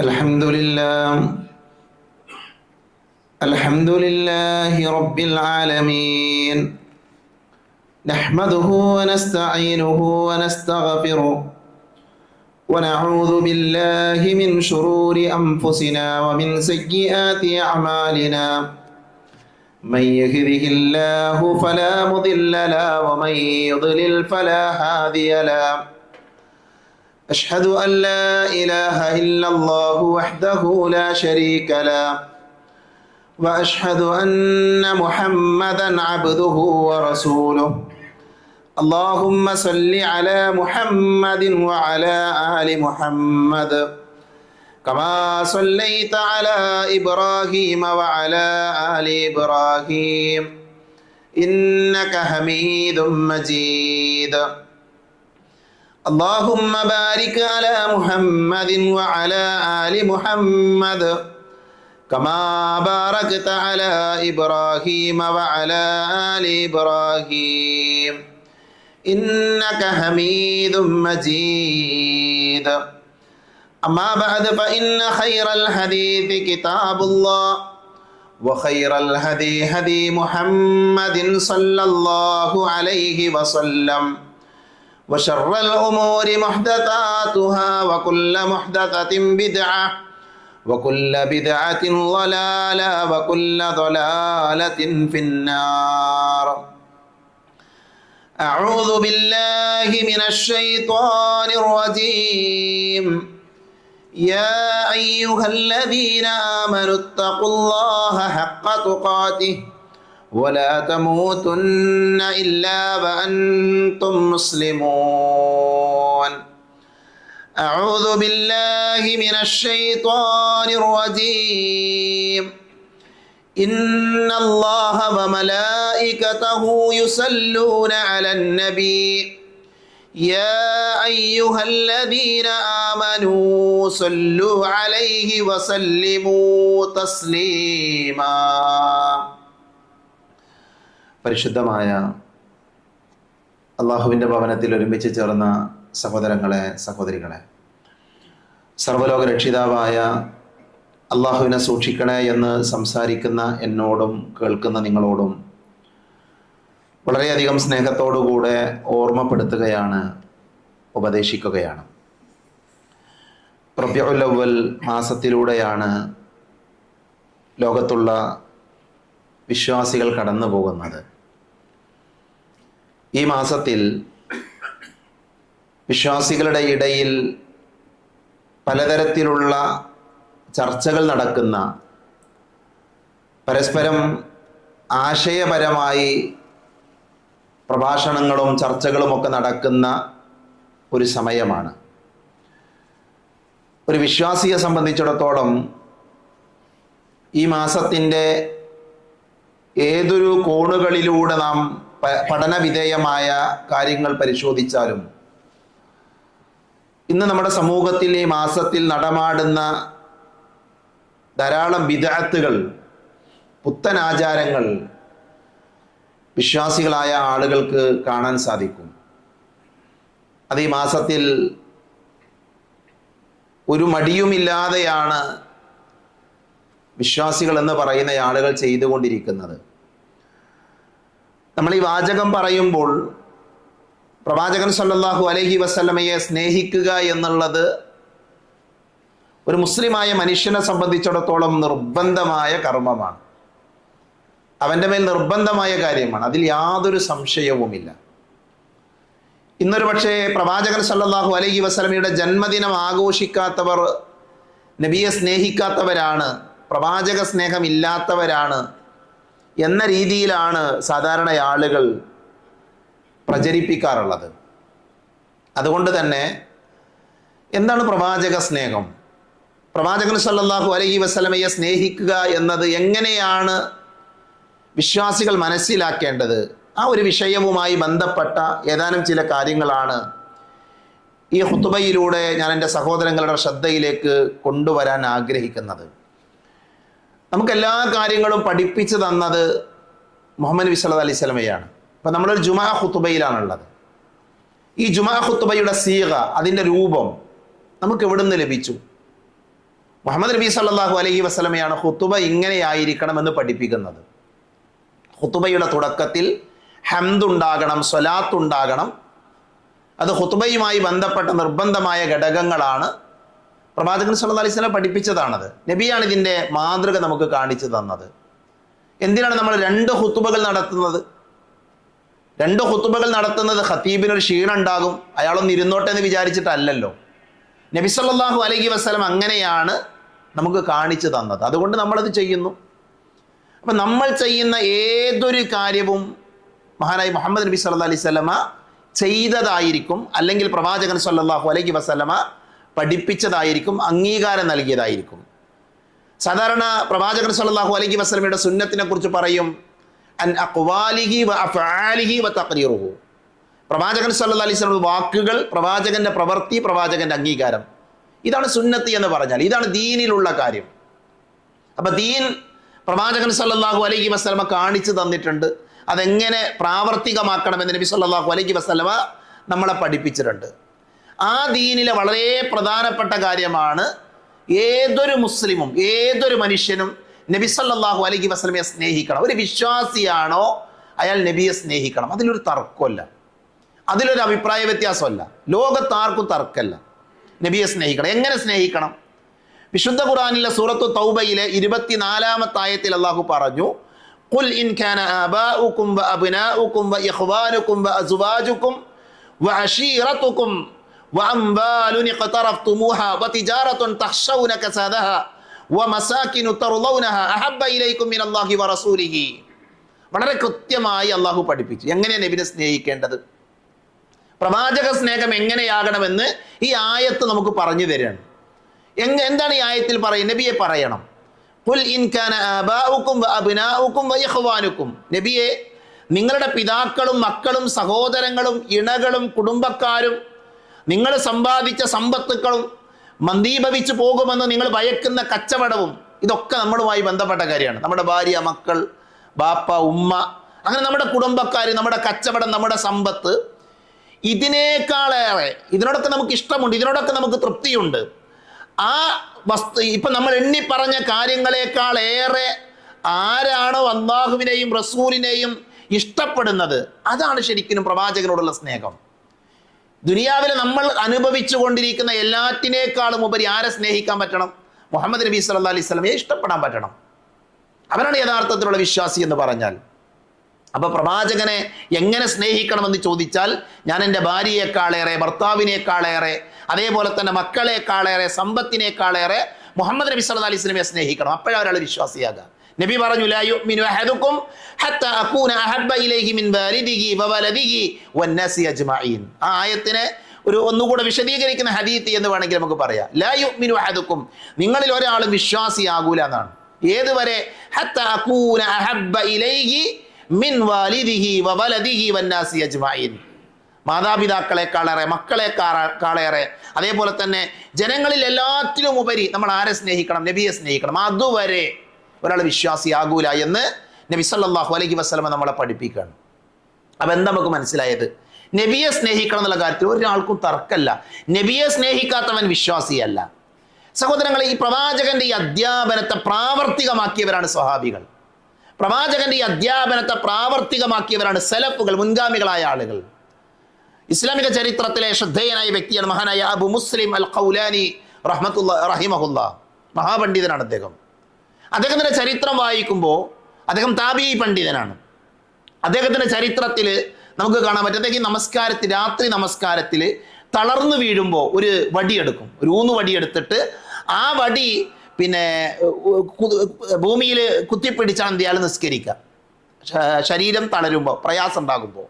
الحمد لله الحمد لله رب العالمين نحمده ونستعينه ونستغفره ونعوذ بالله من شرور أنفسنا ومن سيئات أعمالنا من يهده الله فلا مضل له ومن يضلل فلا هادي له أشهد أن لا إله إلا الله وحده لا شريك له وأشهد أن محمدا عبده ورسوله اللهم صل على محمد وعلى آل محمد كما صليت على إبراهيم وعلى آل إبراهيم إنك حميد مجيد اللهم بارك على محمد وعلى آل محمد كما باركت على إبراهيم وعلى آل إبراهيم إنك حميد مجيد أما بعد فإن خير الحديث كتاب الله وخير الهدي هدي محمد صلى الله عليه وسلم وشر الأمور محدثاتها وكل محدثة بدعة وكل بدعة ضلالة وكل ضلالة في النار أعوذ بالله من الشيطان الرجيم يا أيها الذين آمنوا اتقوا الله حق تقاته ولا تموتن إلا وأنتم مسلمون أعوذ بالله من الشيطان الرجيم إن الله وملائكته يصلون على النبي يا أيها الذين آمنوا صلوا عليه وسلموا تسليما പരിശുദ്ധമായ അള്ളാഹുവിൻ്റെ ഭവനത്തിൽ ഒരുമിച്ച് ചേർന്ന സഹോദരങ്ങളെ സഹോദരികളെ, സർവ്വലോക രക്ഷിതാവായ അള്ളാഹുവിനെ സൂക്ഷിക്കണേ എന്ന് സംസാരിക്കുന്ന എന്നോടും കേൾക്കുന്ന നിങ്ങളോടും വളരെയധികം സ്നേഹത്തോടുകൂടെ ഓർമ്മപ്പെടുത്തുകയാണ്, ഉപദേശിക്കുകയാണ്. റബീഉൽ അവ്വൽ മാസത്തിലൂടെയാണ് ലോകത്തുള്ള വിശ്വാസികൾ കടന്നു പോകുന്നത്. ഈ മാസത്തിൽ വിശ്വാസികളുടെ ഇടയിൽ പലതരത്തിലുള്ള ചർച്ചകൾ നടക്കുന്ന, പരസ്പരം ആശയപരമായി പ്രഭാഷണങ്ങളും ചർച്ചകളുമൊക്കെ നടക്കുന്ന ഒരു സമയമാണ്. ഒരു വിശ്വാസിയെ സംബന്ധിച്ചിടത്തോളം ഈ മാസത്തിൻ്റെ ഏതൊരു കോണുകളിലൂടെ നാം പഠനവിധേയമായ കാര്യങ്ങൾ പരിശോധിച്ചാലും ഇന്ന് നമ്മുടെ സമൂഹത്തിൽ ഈ മാസത്തിൽ നടമാടുന്ന ധാരാളം ബിദ്അത്തുകൾ, പുത്തൻ ആചാരങ്ങൾ വിശ്വാസികളായ ആളുകൾക്ക് കാണാൻ സാധിക്കും. അത് ഈ മാസത്തിൽ ഒരു മടിയുമില്ലാതെയാണ് വിശ്വാസികൾ എന്ന് പറയുന്ന ആളുകൾ ചെയ്തുകൊണ്ടിരിക്കുന്നത്. നമ്മൾ ഈ വാചകം പറയുമ്പോൾ പ്രവാചകൻ സല്ലല്ലാഹു അലൈഹി വസല്ലമയെ സ്നേഹിക്കുക എന്നുള്ളത് ഒരു മുസ്ലിമായ മനുഷ്യനെ സംബന്ധിച്ചിടത്തോളം നിർബന്ധമായ കർമ്മമാണ്. അവൻ്റെ മേൽ നിർബന്ധമായ കാര്യമാണ്, അതിൽ യാതൊരു സംശയവുമില്ല. ഇന്നൊരു പക്ഷേ പ്രവാചകൻ സല്ലല്ലാഹു അലൈഹി വസല്ലമയുടെ ജന്മദിനം ആഘോഷിക്കാത്തവർ നബിയെ സ്നേഹിക്കാത്തവരാണ്, പ്രവാചക സ്നേഹമില്ലാത്തവരാണ് എന്ന രീതിയിലാണ് സാധാരണ ആളുകൾ പ്രചരിപ്പിക്കാറുള്ളത്. അതുകൊണ്ട് തന്നെ എന്താണ് പ്രവാചക സ്നേഹം? പ്രവാചകൻ സല്ലല്ലാഹു അലൈഹി വസല്ലമയെ സ്നേഹിക്കുക എന്നത് എങ്ങനെയാണ് വിശ്വാസികൾ മനസ്സിലാക്കേണ്ടത്? ആ ഒരു വിഷയവുമായി ബന്ധപ്പെട്ട ഏതാനും ചില കാര്യങ്ങളാണ് ഈ ഖുതുബയിലൂടെ ഞാൻ എൻ്റെ സഹോദരങ്ങളുടെ ശ്രദ്ധയിലേക്ക് കൊണ്ടുവരാൻ ആഗ്രഹിക്കുന്നത്. നമുക്കെല്ലാ കാര്യങ്ങളും പഠിപ്പിച്ചു തന്നത് മുഹമ്മദ് നബി സല്ലല്ലാഹു അലൈഹി വസല്ലമയാണ്. അപ്പം നമ്മളൊരു ജുമാ ഖുതുബയിലാണുള്ളത്. ഈ ജുമാ ഖുതുബയുടെ സീഗ, അതിൻ്റെ രൂപം നമുക്ക് എവിടുന്ന് ലഭിച്ചു? മുഹമ്മദ് നബി സല്ലല്ലാഹു അലൈഹി വസല്ലമയാണ് ഖുതുബ ഇങ്ങനെയായിരിക്കണമെന്ന് പഠിപ്പിക്കുന്നത്. ഖുതുബയുടെ തുടക്കത്തിൽ ഹംദ് ഉണ്ടാകണം, സ്വലാത്ത് ഉണ്ടാകണം. അത് ഖുതുബയുമായി ബന്ധപ്പെട്ട നിർബന്ധമായ ഘടകങ്ങളാണ്. പ്രവാചകൻ സല്ലല്ലാഹു അലൈഹി വസല്ലം പഠിപ്പിച്ചതാണത്. നബിയാണ് ഇതിൻ്റെ മാതൃക നമുക്ക് കാണിച്ചു തന്നത്. എന്തിനാണ് നമ്മൾ 2 ഖുതുബകൾ നടത്തുന്നത്? 2 ഖുതുബകൾ നടത്തുന്നത് ഖതീബിനൊരു ക്ഷീണം ഉണ്ടാകും, അയാളൊന്ന് ഇരുന്നോട്ടെ എന്ന് വിചാരിച്ചിട്ടല്ലല്ലോ. നബി സല്ലല്ലാഹു അലൈഹി വസല്ലം അങ്ങനെയാണ് നമുക്ക് കാണിച്ചു തന്നത്. അതുകൊണ്ട് നമ്മളത് ചെയ്യുന്നു. അപ്പം നമ്മൾ ചെയ്യുന്ന ഏതൊരു കാര്യവും മഹാനായ മുഹമ്മദ് നബി സല്ലല്ലാഹു അലൈഹി വസല്ലമ ചെയ്തതായിരിക്കും, അല്ലെങ്കിൽ പ്രവാചകൻ സല്ലല്ലാഹു അലൈഹി വസല്ലമ പഠിപ്പിച്ചതായിരിക്കും, അംഗീകാരം നൽകിയതായിരിക്കും. സാധാരണ പ്രവാചകൻ സല്ലല്ലാഹു അലൈഹി വസല്ലമയുടെ സുന്നത്തിനെ കുറിച്ച് പറയും അൻ അഖ്വാലിഹി വ അഫ്ആലിഹി വ തഖ്രീറുഹു. പ്രവാചകൻ സല്ലല്ലാഹു അലൈഹി വസല്ലം വാക്കുകൾ, പ്രവാചകന്റെ പ്രവൃത്തി, പ്രവാചകന്റെ അംഗീകാരം. ഇതാണ് സുന്നത്ത് എന്ന് പറഞ്ഞാൽ. ഇതാണ് ദീനിലുള്ള കാര്യം. അപ്പൊ ദീൻ പ്രവാചകൻ സല്ലല്ലാഹു അലൈഹി വസല്ലമ കാണിച്ചു തന്നിട്ടുണ്ട്. അതെങ്ങനെ പ്രാവർത്തികമാക്കണമെന്ന് നബി സല്ലല്ലാഹു അലൈഹി വസല്ലമ നമ്മളെ പഠിപ്പിച്ചിട്ടുണ്ട്. ആ ദീനിലെ വളരെ പ്രധാനപ്പെട്ട കാര്യമാണ് ഏതൊരു മുസ്ലിമും ഏതൊരു മനുഷ്യനും നബി സല്ലല്ലാഹു അലൈഹി വസല്ലമയെ സ്നേഹിക്കണം. ഒരു വിശ്വാസിയാണോ അയാൾ നബിയെ സ്നേഹിക്കണം. അതിലൊരു തർക്കമല്ല, അതിലൊരു അഭിപ്രായ വ്യത്യാസമല്ല. ലോകത്താർക്കും തർക്കമല്ല. നബിയെ സ്നേഹിക്കണം. എങ്ങനെ സ്നേഹിക്കണം? വിശുദ്ധ ഖുർആനിലെ സൂറത്തു തൗബയിലെ 24-ാമത്തെ ആയത്തിൽ അല്ലാഹു പറഞ്ഞു, ഖുൽ ഇൻ കാന ആബാഉകും വ അബ്നാഉകും വ ഇഖ്വാനുകും വ അസ്വാജുകും വ അശീറതുകും വ അംവാലുൻ ഇഖ്തറഫ്തുമൂഹാ വ തിജാറത്തുൻ തഖ്ശൗന കസാദഹാ വ മസാകിനു തർളൗനഹാ അഹബ്ബ ഇലൈക്കും മിനല്ലാഹി വ റസൂലിഹി. വളരെ കൃത്യമായി അല്ലാഹു പഠിപ്പിച്ചു എങ്ങനെയാണ് നബിയെ സ്നേഹിക്കേണ്ടത്. പ്രവാചക സ്നേഹം എങ്ങനെയാകണമെന്ന് ഈ ആയത്ത് നമുക്ക് പറഞ്ഞു തരികയാണ്. എന്താണ് ഈ ആയത്തിൽ പറയുന്നത്? നബിയെ പറയണം. ഖുൽ ഇൻ കാന ആബാഉകും വ അബ്നാഉകും വ ഇഖ്വാനുകും. നബിയെ, നിങ്ങളുടെ പിതാക്കളും മക്കളും സഹോദരങ്ങളും ഇണകളും കുടുംബക്കാരും നിങ്ങൾ സമ്പാദിച്ച സമ്പത്തുക്കളും മന്ദീഭവിച്ചു പോകുമെന്ന് നിങ്ങൾ ഭയക്കുന്ന കച്ചവടവും, ഇതൊക്കെ നമ്മളുമായി ബന്ധപ്പെട്ട കാര്യമാണ്. നമ്മുടെ ഭാര്യ, മക്കൾ, ബാപ്പ, ഉമ്മ, അങ്ങനെ നമ്മുടെ കുടുംബക്കാർ, നമ്മുടെ കച്ചവടം, നമ്മുടെ സമ്പത്ത്, ഇതിനേക്കാളേറെ, ഇതിനോടൊക്കെ നമുക്ക് ഇഷ്ടമുണ്ട്, ഇതിനോടൊക്കെ നമുക്ക് തൃപ്തിയുണ്ട്. ആ വസ്തു ഇപ്പം നമ്മൾ എണ്ണി പറഞ്ഞ കാര്യങ്ങളെക്കാൾ ഏറെ ആരാണോ അള്ളാഹുവിനെയും റസൂലിനെയും ഇഷ്ടപ്പെടുന്നത്, അതാണ് ശരിക്കും പ്രവാചകനോടുള്ള സ്നേഹം. ദുനിയാവിൽ നമ്മൾ അനുഭവിച്ചു കൊണ്ടിരിക്കുന്ന എല്ലാറ്റിനേക്കാളും ഉപരി ആരെ സ്നേഹിക്കാൻ പറ്റണം? മുഹമ്മദ് നബി സല്ലല്ലാഹു അലൈഹി വസല്ലമയെ ഇഷ്ടപ്പെടാൻ പറ്റണം. അവനാണ് യഥാർത്ഥത്തിലുള്ള വിശ്വാസി എന്ന് പറഞ്ഞാൽ. അപ്പൊ പ്രവാചകനെ എങ്ങനെ സ്നേഹിക്കണമെന്ന് ചോദിച്ചാൽ, ഞാൻ എൻ്റെ ഭാര്യയെക്കാളേറെ, ഭർത്താവിനേക്കാളേറെ, അതേപോലെ തന്നെ മക്കളെക്കാളേറെ, സമ്പത്തിനേക്കാളേറെ മുഹമ്മദ് നബി സല്ലല്ലാഹു അലൈഹി വസല്ലമയെ സ്നേഹിക്കണം. അപ്പോഴാണ് ഒരാൾ വിശ്വാസിയാകുക. നബി പറഞ്ഞു, ലാ യുഅ്മിനു അഹദുക്കും ഹത്താ അകൂന അഹബ്ബ ഇലൈഹി മിൻ വാലിദിഹി വവലദിഹി വന്നാസി അജ്മഈൻ. ആ ആയത്തിനെ ഒന്നുകൂടെ വിശദീകരിക്കുന്ന ഹദീത്ത് എന്ന് വേണമെങ്കിൽ നമുക്ക് പറയാം. ലാ യുഅ്മിനു അഹദുക്കും, നിങ്ങളിൽ ഒരാളും വിശ്വാസിയാകൂല എന്നാണ്. ഏതുവരെ? ഹത്താ അകൂന അഹബ്ബ ഇലൈഹി മിൻ വാലിദിഹി വവലദിഹി വന്നാസി അജ്മഈൻ. മാതാപിതാക്കളെക്കാളേറെ, മക്കളെക്കാളേറെ, അതേപോലെ തന്നെ ജനങ്ങളിൽ എല്ലാറ്റിലും ഉപരി നമ്മൾ ആരെ സ്നേഹിക്കണം? നബിയെ സ്നേഹിക്കണം. അതുവരെ ഒരാൾ വിശ്വാസിയാകൂല എന്ന് നബി സല്ലല്ലാഹു അലൈഹി വസല്ലം നമ്മളെ പഠിപ്പിക്കുകയാണ്. അപ്പം എന്താ നമുക്ക് മനസ്സിലായത്? നബിയെ സ്നേഹിക്കണം എന്നുള്ള കാര്യത്തിൽ ഒരാൾക്കും തർക്കമല്ല. നബിയെ സ്നേഹിക്കാത്തവൻ വിശ്വാസിയല്ല. സഹോദരങ്ങളെ, ഈ പ്രവാചകന്റെ ഈ അധ്യാപനത്തെ പ്രാവർത്തികമാക്കിയവരാണ് സ്വഹാബികൾ. പ്രവാചകന്റെ ഈ അധ്യാപനത്തെ പ്രാവർത്തികമാക്കിയവരാണ് സലഫുകൾ, മുൻഗാമികളായ ആളുകൾ. ഇസ്ലാമിക ചരിത്രത്തിലെ ശ്രദ്ധേയനായ വ്യക്തിയാണ് മഹാനായ അബു മുസ്ലിം അൽ ഖൗലാനി റഹിമഹുല്ലാ. മഹാപണ്ഡിതനാണ് അദ്ദേഹം. അദ്ദേഹത്തിൻ്റെ ചരിത്രം വായിക്കുമ്പോൾ അദ്ദേഹം താബിഈ പണ്ഡിതനാണ്. അദ്ദേഹത്തിൻ്റെ ചരിത്രത്തിൽ നമുക്ക് കാണാൻ പറ്റും, അദ്ദേഹം രാത്രി നമസ്കാരത്തിൽ തളർന്നു വീഴുമ്പോൾ ഒരു വടിയെടുക്കും, ഒരു ഊന്നുവടിയെടുത്തിട്ട് ആ വടി ഭൂമിയിൽ കുത്തിപ്പിടിച്ചാണ് എന്തിയാൽ നിസ്കരിക്കുക, ശരീരം തളരുമ്പോൾ, പ്രയാസം ഉണ്ടാകുമ്പോൾ.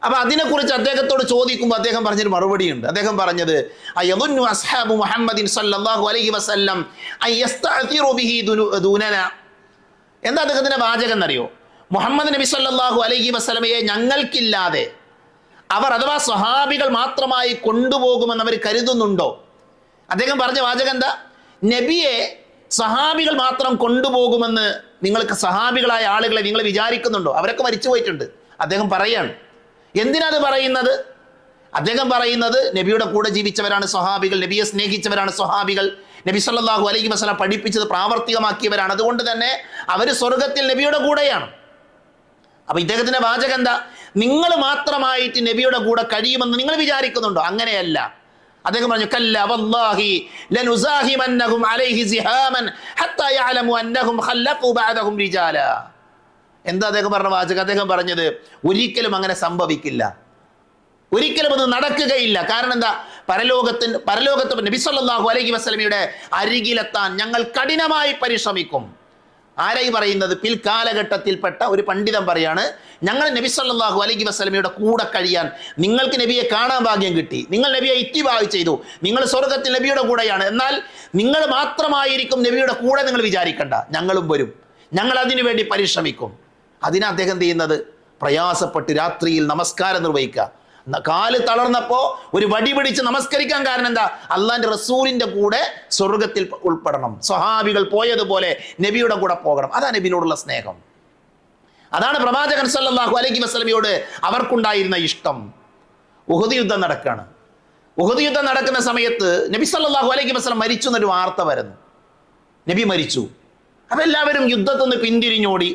അപ്പൊ അതിനെക്കുറിച്ച് അദ്ദേഹത്തോട് ചോദിക്കുമ്പോൾ അദ്ദേഹം പറഞ്ഞൊരു മറുപടിയുണ്ട്. അദ്ദേഹം പറഞ്ഞത്, അയദുന്നു അസ്ഹാബു മുഹമ്മദിൻ സല്ലല്ലാഹു അലൈഹി വസല്ലം അയസ്തഅതിറു ബിഹി ദൂനന. എന്താ അദ്ദേഹത്തിന്റെ വാചകം എന്നറിയോ? മുഹമ്മദ് നബി സല്ലല്ലാഹു അലൈഹി വസല്ലമയെ ഞങ്ങൾക്കില്ലാതെ അവർ, അഥവാ സ്വഹാബികൾ മാത്രമായി കൊണ്ടുപോകുമെന്ന് അവർ കരുതുന്നുണ്ടോ? അദ്ദേഹം പറഞ്ഞ വാചകം എന്താ? നബിയെ സഹാബികൾ മാത്രം കൊണ്ടുപോകുമെന്ന് നിങ്ങൾക്ക്, സഹാബികളായ ആളുകളെ നിങ്ങൾ വിചാരിക്കുന്നുണ്ടോ? അവരൊക്കെ മരിച്ചു പോയിട്ടുണ്ട്. അദ്ദേഹം പറയാണ്. എന്തിനാണ് പറയുന്നത്? അദ്ദേഹം പറയുന്നത് നബിയുടെ കൂടെ ജീവിച്ചവരാണ് സ്വഹാബികൾ, നബിയെ സ്നേഹിച്ചവരാണ് സ്വഹാബികൾ, നബി സല്ലല്ലാഹു അലൈഹി വസല്ലം പഠിപ്പിച്ചത് പ്രാവർത്തികമാക്കിയവരാണ്, അതുകൊണ്ട് തന്നെ അവർ സ്വർഗത്തിൽ നബിയുടെ കൂടെയാണ്. അപ്പൊ ഇദ്ദേഹത്തിന്റെ വാചകം എന്താ? നിങ്ങൾ മാത്രമായിട്ട് നബിയുടെ കൂടെ കഴിയുമെന്ന് നിങ്ങൾ വിചാരിക്കുന്നുണ്ടോ? അങ്ങനെയല്ല. അദ്ദേഹം പറഞ്ഞു കല്ല വല്ലാഹി ലനുസാഹിമന്നഹും അലൈഹി സിഹാമൻ ഹത്താ യഅലമു അന്നഹും ഖല്ലഖു ബഅദഹും റിജാല. എന്താ അദ്ദേഹം പറഞ്ഞ വാചകം? അദ്ദേഹം പറഞ്ഞത് ഒരിക്കലും അങ്ങനെ സംഭവിക്കില്ല, ഒരിക്കലും അത് നടക്കുകയില്ല. കാരണം എന്താ? പരലോകത്ത് നബി സല്ലല്ലാഹു അലൈഹി വസല്ലമയുടെ അരികിലെത്താൻ ഞങ്ങൾ കഠിനമായി പരിശ്രമിക്കും. ആരായി പറയുന്നത്? പിൽക്കാലഘട്ടത്തിൽപ്പെട്ട ഒരു പണ്ഡിതൻ പറയാണ്, ഞങ്ങൾ നബി സല്ലല്ലാഹു അലൈഹി വസല്ലമയുടെ കൂടെ കഴിയാൻ, നിങ്ങൾക്ക് നബിയെ കാണാൻ ഭാഗ്യം കിട്ടി, നിങ്ങൾ നബിയെ ഇത്തിബാഅ് ചെയ്തു, നിങ്ങൾ സ്വർഗത്തിൽ നബിയുടെ കൂടെയാണ്, എന്നാൽ നിങ്ങൾ മാത്രമായിരിക്കും നബിയുടെ കൂടെ നിങ്ങൾ വിചാരിക്കണ്ട, ഞങ്ങളും വരും, ഞങ്ങൾ അതിനു വേണ്ടി പരിശ്രമിക്കും. അതിനാ അദ്ദേഹം ചെയ്യുന്നത്? പ്രയാസപ്പെട്ട് രാത്രിയിൽ നമസ്കാരം നിർവഹിക്കുക. കാല് തളർന്നപ്പോ ഒരു വടി പിടിച്ച് നമസ്കരിക്കാൻ കാരണം എന്താ? അള്ളാന്റെ റസൂലിന്റെ കൂടെ സ്വർഗത്തിൽ ഉൾപ്പെടണം, സ്വഹാബികൾ പോയതുപോലെ നബിയുടെ കൂടെ പോകണം. അതാണ് നബിയോടുള്ള സ്നേഹം, അതാണ് പ്രവാചകൻ സല്ലല്ലാഹു അലൈഹി വസല്ലമയോട് അവർക്കുണ്ടായിരുന്ന ഇഷ്ടം. ഉഹദ് യുദ്ധം നടക്കുകയാണ്. ഉഹദ് യുദ്ധം നടക്കുന്ന സമയത്ത് നബി സല്ലല്ലാഹു അലൈഹി വസല്ലം മരിച്ചു എന്നൊരു വാർത്ത വരുന്നു. നബി മരിച്ചു. അപ്പൊ എല്ലാവരും യുദ്ധത്തിൽ നിന്ന് പിന്തിരിഞ്ഞോടി.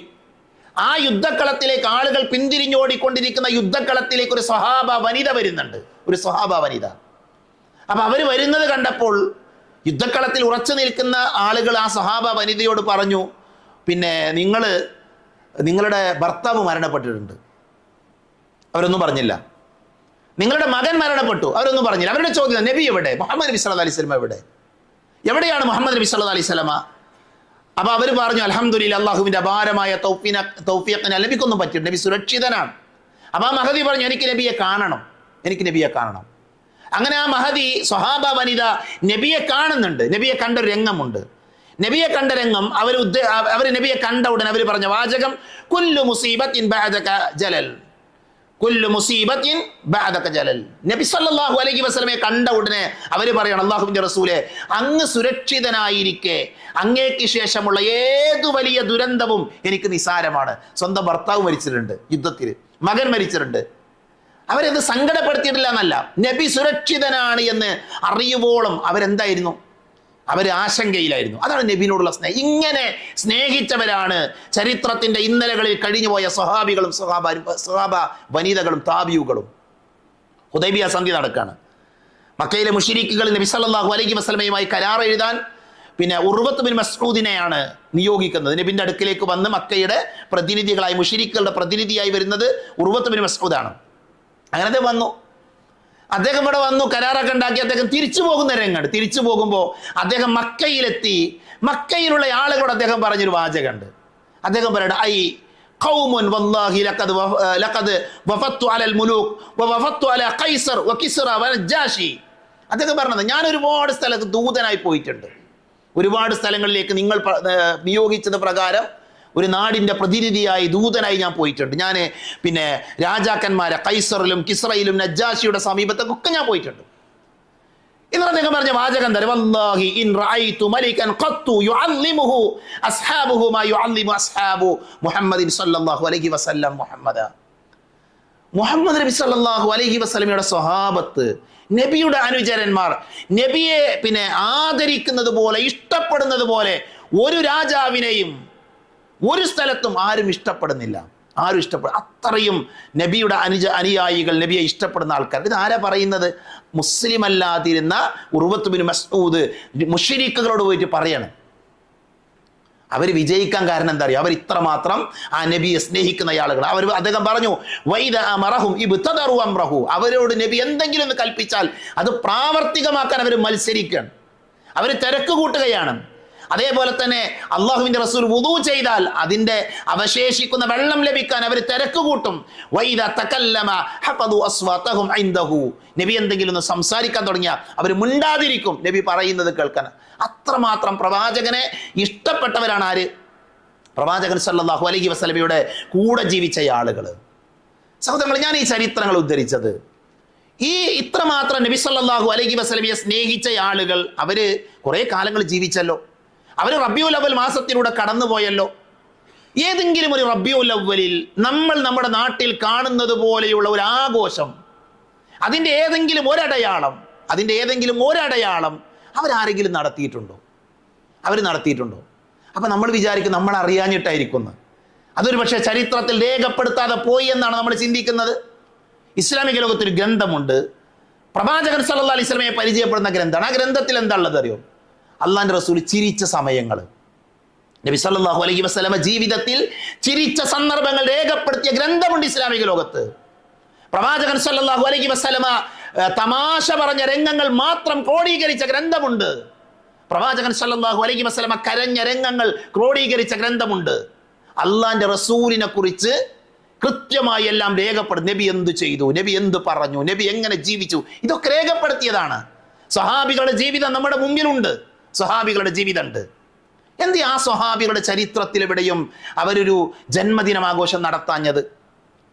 ആ യുദ്ധക്കളത്തിലേക്ക് ആളുകൾ പിന്തിരിഞ്ഞോടിക്കൊണ്ടിരിക്കുന്ന യുദ്ധക്കളത്തിലേക്ക് ഒരു സ്വഹാബ വനിത വരുന്നുണ്ട്, ഒരു സ്വഹാബ വനിത. അപ്പൊ അവര് വരുന്നത് കണ്ടപ്പോൾ യുദ്ധക്കളത്തിൽ ഉറച്ചു നിൽക്കുന്ന ആളുകൾ ആ സ്വഹാബ വനിതയോട് പറഞ്ഞു, പിന്നെ നിങ്ങളുടെ ഭർത്താവ് മരണപ്പെട്ടിട്ടുണ്ട്. അവരൊന്നും പറഞ്ഞില്ല. നിങ്ങളുടെ മകൻ മരണപ്പെട്ടു, അവരൊന്നും പറഞ്ഞില്ല. അവരുടെ ചോദ്യം, നബി എവിടെ? മുഹമ്മദ് നബി സല്ലല്ലാഹു അലൈഹി വസല്ലം എവിടെയാണ് മുഹമ്മദ് നബി സല്ലല്ലാഹു അലൈഹി വസല്ലം? അപ്പൊ അവർ പറഞ്ഞു, അൽഹംദുലില്ലാഹ്, അല്ലാഹുവിന്റെ അപാരമായ തൗഫീഖിന് നബിക്കൊന്നും പറ്റില്ല, നബി സുരക്ഷിതനാണ്. അപ്പൊ ആ മഹദി പറഞ്ഞു, എനിക്ക് നബിയെ കാണണം, എനിക്ക് നബിയെ കാണണം. അങ്ങനെ ആ മഹദി സ്വഹാബ വനിത നബിയെ കാണുന്നുണ്ട്. നബിയെ കണ്ട ഒരു രംഗമുണ്ട്. നബിയെ കണ്ട രംഗം അവർ നബിയെ കണ്ട ഉടൻ അവർ പറഞ്ഞ വാചകം, കുല്ലു മുസീബത്തിൻ ബഅദക ജലൽ, കുല്ലു മുസീബത്തിൻ ബഅദക ജലൽ. നബി സല്ലല്ലാഹു അലൈഹി വസല്ലമയെ കണ്ട ഉടനെ അവർ പറയണം, അല്ലാഹുവിന്റെ റസൂലെ, അങ്ങ് സുരക്ഷിതനായിരിക്കെ അങ്ങേക്ക് ശേഷമുള്ള ഏതു വലിയ ദുരന്തവും എനിക്ക് നിസാരമാണ്. സ്വന്തം ഭർത്താവ് മരിച്ചിട്ടുണ്ട് യുദ്ധത്തിൽ, മകൻ മരിച്ചിട്ടുണ്ട്. അവരെന്ത് സങ്കടപ്പെടുത്തിയിട്ടില്ല എന്നല്ല, നബി സുരക്ഷിതനാണ് എന്ന് അറിയുവോളം അവരെന്തായിരുന്നു? അവർ ആശങ്കയിലായിരുന്നു. അതാണ് നബിയോടുള്ള സ്നേഹം. ഇങ്ങനെ സ്നേഹിച്ചവരാണ് ചരിത്രത്തിന്റെ ഇന്നലകളിൽ കഴിഞ്ഞുപോയ സ്വഹാബികളും സ്വഹാബ വനിതകളും താബിയുകളും. ഹുദൈബിയ സന്ധി നടക്കാണ്. മക്കയിലെ മുശ്രിക്കുകൾ നബി സല്ലല്ലാഹു അലൈഹി വസല്ലമയുമായി കരാർ എഴുതാൻ പിന്നെ ഉർവത്ത് ബിൻ മസ്ഊദിനെയാണ് നിയോഗിക്കുന്നത്. നബിന്റെ അടുക്കിലേക്ക് വന്ന് മക്കയുടെ പ്രതിനിധികളായി, മുശ്രിക്കുകളുടെ പ്രതിനിധിയായി വരുന്നത് ഉർവത്ത് ബിൻ മസ്ഊദാണ്. അങ്ങനെ വന്നു. അദ്ദേഹം ഇവിടെ വന്നു, കരാറൊക്കെ ഉണ്ടാക്കി അദ്ദേഹം തിരിച്ചു പോകുന്ന രംഗമുണ്ട്. തിരിച്ചു പോകുമ്പോൾ അദ്ദേഹം മക്കയിലെത്തി. മക്കയിലുള്ള ആളുകളോട് അദ്ദേഹം പറഞ്ഞൊരു വാചകമുണ്ട്. അദ്ദേഹം പറയട്ടെ, ഐ ഖൗമുൻ വല്ലാഹി ലഖദ് വഫത്തു അലൽ മുലൂക് വഫത്തു അല ഖൈസർ വകിസ്റ വനജാശി. അദ്ദേഹം പറഞ്ഞത്, ഞാൻ ഒരുപാട് സ്ഥലത്ത് ദൂതനായി പോയിട്ടുണ്ട്, ഒരുപാട് സ്ഥലങ്ങളിലേക്ക് നിങ്ങൾ നിയോഗിച്ചത് പ്രകാരം ഒരു നാടിൻ്റെ പ്രതിനിധിയായി ദൂതനായി ഞാൻ പോയിട്ടുണ്ട്. ഞാൻ പിന്നെ രാജാക്കന്മാരെ കൈസറിലും കിസ്റയിലും നജ്ജാശിയുടെ സമീപത്തൊക്കെ ഞാൻ പോയിട്ടുണ്ട്. എന്നിട്ട് അദ്ദേഹം പറഞ്ഞ വാചകം തരും, വല്ലാഹി ഇൻ റഅയ്തു മലികൻ ഖത്തു യുഅല്ലിമുഹു അസ്ഹാബുഹു മാ യുഅല്ലിമു അസ്ഹാബു മുഹമ്മദിൻ സല്ലല്ലാഹു അലൈഹി വസല്ലം മുഹമ്മദ് നബി സല്ലല്ലാഹു അലൈഹി വസല്ലമയുടെ സ്വഹാബത്ത്, നബിയുടെ അനുചരന്മാർ നബിയെ പിന്നെ ആദരിക്കുന്നത് പോലെ, ഇഷ്ടപ്പെടുന്നത് പോലെ ഒരു രാജാവിനെയും ഒരു സ്ഥലത്തും ആരും ഇഷ്ടപ്പെടുന്നില്ല. ആരും അത്രയും നബിയുടെ അനുയായികൾ, നബിയെ ഇഷ്ടപ്പെടുന്ന ആൾക്കാർ. ഇത് ആരാ പറയുന്നത്? മുസ്ലിം അല്ലാതിരുന്ന ഉർവത്ത് ബിൻ മസ്ഊദ് മുശ്രിക്കുകളോട് പോയിട്ട് പറയണം. അവർ വിജയിക്കാൻ കാരണം എന്താ അറിയോ? അവർ ഇത്രമാത്രം ആ നബിയെ സ്നേഹിക്കുന്ന ആളുകൾ. അദ്ദേഹം പറഞ്ഞു, വൈദ അമറഹും ഇബ്തദറു അംറഹു, അവരോട് നബി എന്തെങ്കിലും ഒന്ന് കൽപ്പിച്ചാൽ അത് പ്രാവർത്തികമാക്കാൻ അവർ മത്സരിക്കുകയാണ്, അവർ തിരക്ക് കൂട്ടുകയാണ്. അതേപോലെ തന്നെ അള്ളാഹുവിന്റെ റസൂൽ വുദൂ ചെയ്താൽ അതിന്റെ അവശേഷിക്കുന്ന വെള്ളം ലഭിക്കാൻ അവർ തിരക്ക് കൂട്ടും. വൈദ തകല്ലമ ഹഫദു അസ്വാതഹും ഇൻദഹു, നബി എന്തെങ്കിലും ഒന്ന് സംസാരിക്കാൻ തുടങ്ങിയാൽ അവർ മിണ്ടാതിരിക്കും, നബി പറയുന്നത് കേൾക്കാൻ. അത്രമാത്രം പ്രവാചകനെ ഇഷ്ടപ്പെട്ടവരാണ് ആര്? പ്രവാചകൻ സല്ലല്ലാഹു അലൈഹി വസല്ലമയുടെ കൂടെ ജീവിച്ച ആളുകൾ. സഹോദരങ്ങൾ, ഞാൻ ഈ ചരിത്രങ്ങൾ ഉദ്ധരിച്ചത് ഇത്രമാത്രം നബി സല്ലല്ലാഹു അലൈഹി വസല്ലമയെ സ്നേഹിച്ച ആളുകൾ അവര് കുറെ കാലങ്ങൾ ജീവിച്ചല്ലോ. അവർ റബീഉൽ അവ്വൽ മാസത്തിലൂടെ കടന്നുപോയല്ലോ. ഏതെങ്കിലും ഒരു റബീഉൽ അവ്വലിൽ നമ്മൾ നമ്മുടെ നാട്ടിൽ കാണുന്നത് പോലെയുള്ള ഒരു ആഘോഷം, അതിൻ്റെ ഏതെങ്കിലും ഒരടയാളം അവരാരെങ്കിലും നടത്തിയിട്ടുണ്ടോ? അപ്പം നമ്മൾ വിചാരിക്കും നമ്മൾ അറിയാഞ്ഞിട്ടായിരിക്കുന്നു. അതൊരു പക്ഷേ ചരിത്രത്തിൽ രേഖപ്പെടുത്താതെ പോയി എന്നാണ് നമ്മൾ ചിന്തിക്കുന്നത്. ഇസ്ലാമിക ലോകത്തൊരു ഗ്രന്ഥമുണ്ട്, പ്രവാചകൻ സല്ലല്ലാഹു അലൈഹി വസല്ലമയെ പരിചയപ്പെടുന്ന ഗ്രന്ഥമാണ്. ആ ഗ്രന്ഥത്തിൽ എന്താ ഉള്ളത് അറിയോ? അള്ളാന്റെ റസൂൽ ചിരിച്ച സമയങ്ങൾ, നബി സല്ലല്ലാഹു അലൈഹി വസല്ലമ ജീവിതത്തിൽ ചിരിച്ച സന്ദർഭങ്ങൾ രേഖപ്പെടുത്തിയ ഗ്രന്ഥമുണ്ട് ഇസ്ലാമിക ലോകത്ത്. പ്രവാചകൻ സല്ലല്ലാഹു അലൈഹി വസല്ലമ തമാശ പറഞ്ഞ രംഗങ്ങൾ മാത്രം ക്രോഡീകരിച്ച ഗ്രന്ഥമുണ്ട്. പ്രവാചകൻ സല്ലല്ലാഹു അലൈഹി വസല്ലമ കരഞ്ഞ രംഗങ്ങൾ ക്രോഡീകരിച്ച ഗ്രന്ഥമുണ്ട്. അള്ളാന്റെ റസൂലിനെ കുറിച്ച് കൃത്യമായി എല്ലാം രേഖപ്പെടും. നബി എന്ത് ചെയ്തു, നബി എന്ത് പറഞ്ഞു, നബി എങ്ങനെ ജീവിച്ചു, ഇതൊക്കെ രേഖപ്പെടുത്തിയതാണ്. സ്വഹാബികളുടെ ജീവിതം നമ്മുടെ മുമ്പിലുണ്ട്. സ്വഹാബികളുടെ ജീവിതമുണ്ട്. എന്ത് ആ സ്വഹാബികളുടെ ചരിത്രത്തിൽ എവിടെയും അവരൊരു ജന്മദിനമാഘോഷം നടത്താഞ്ഞത്?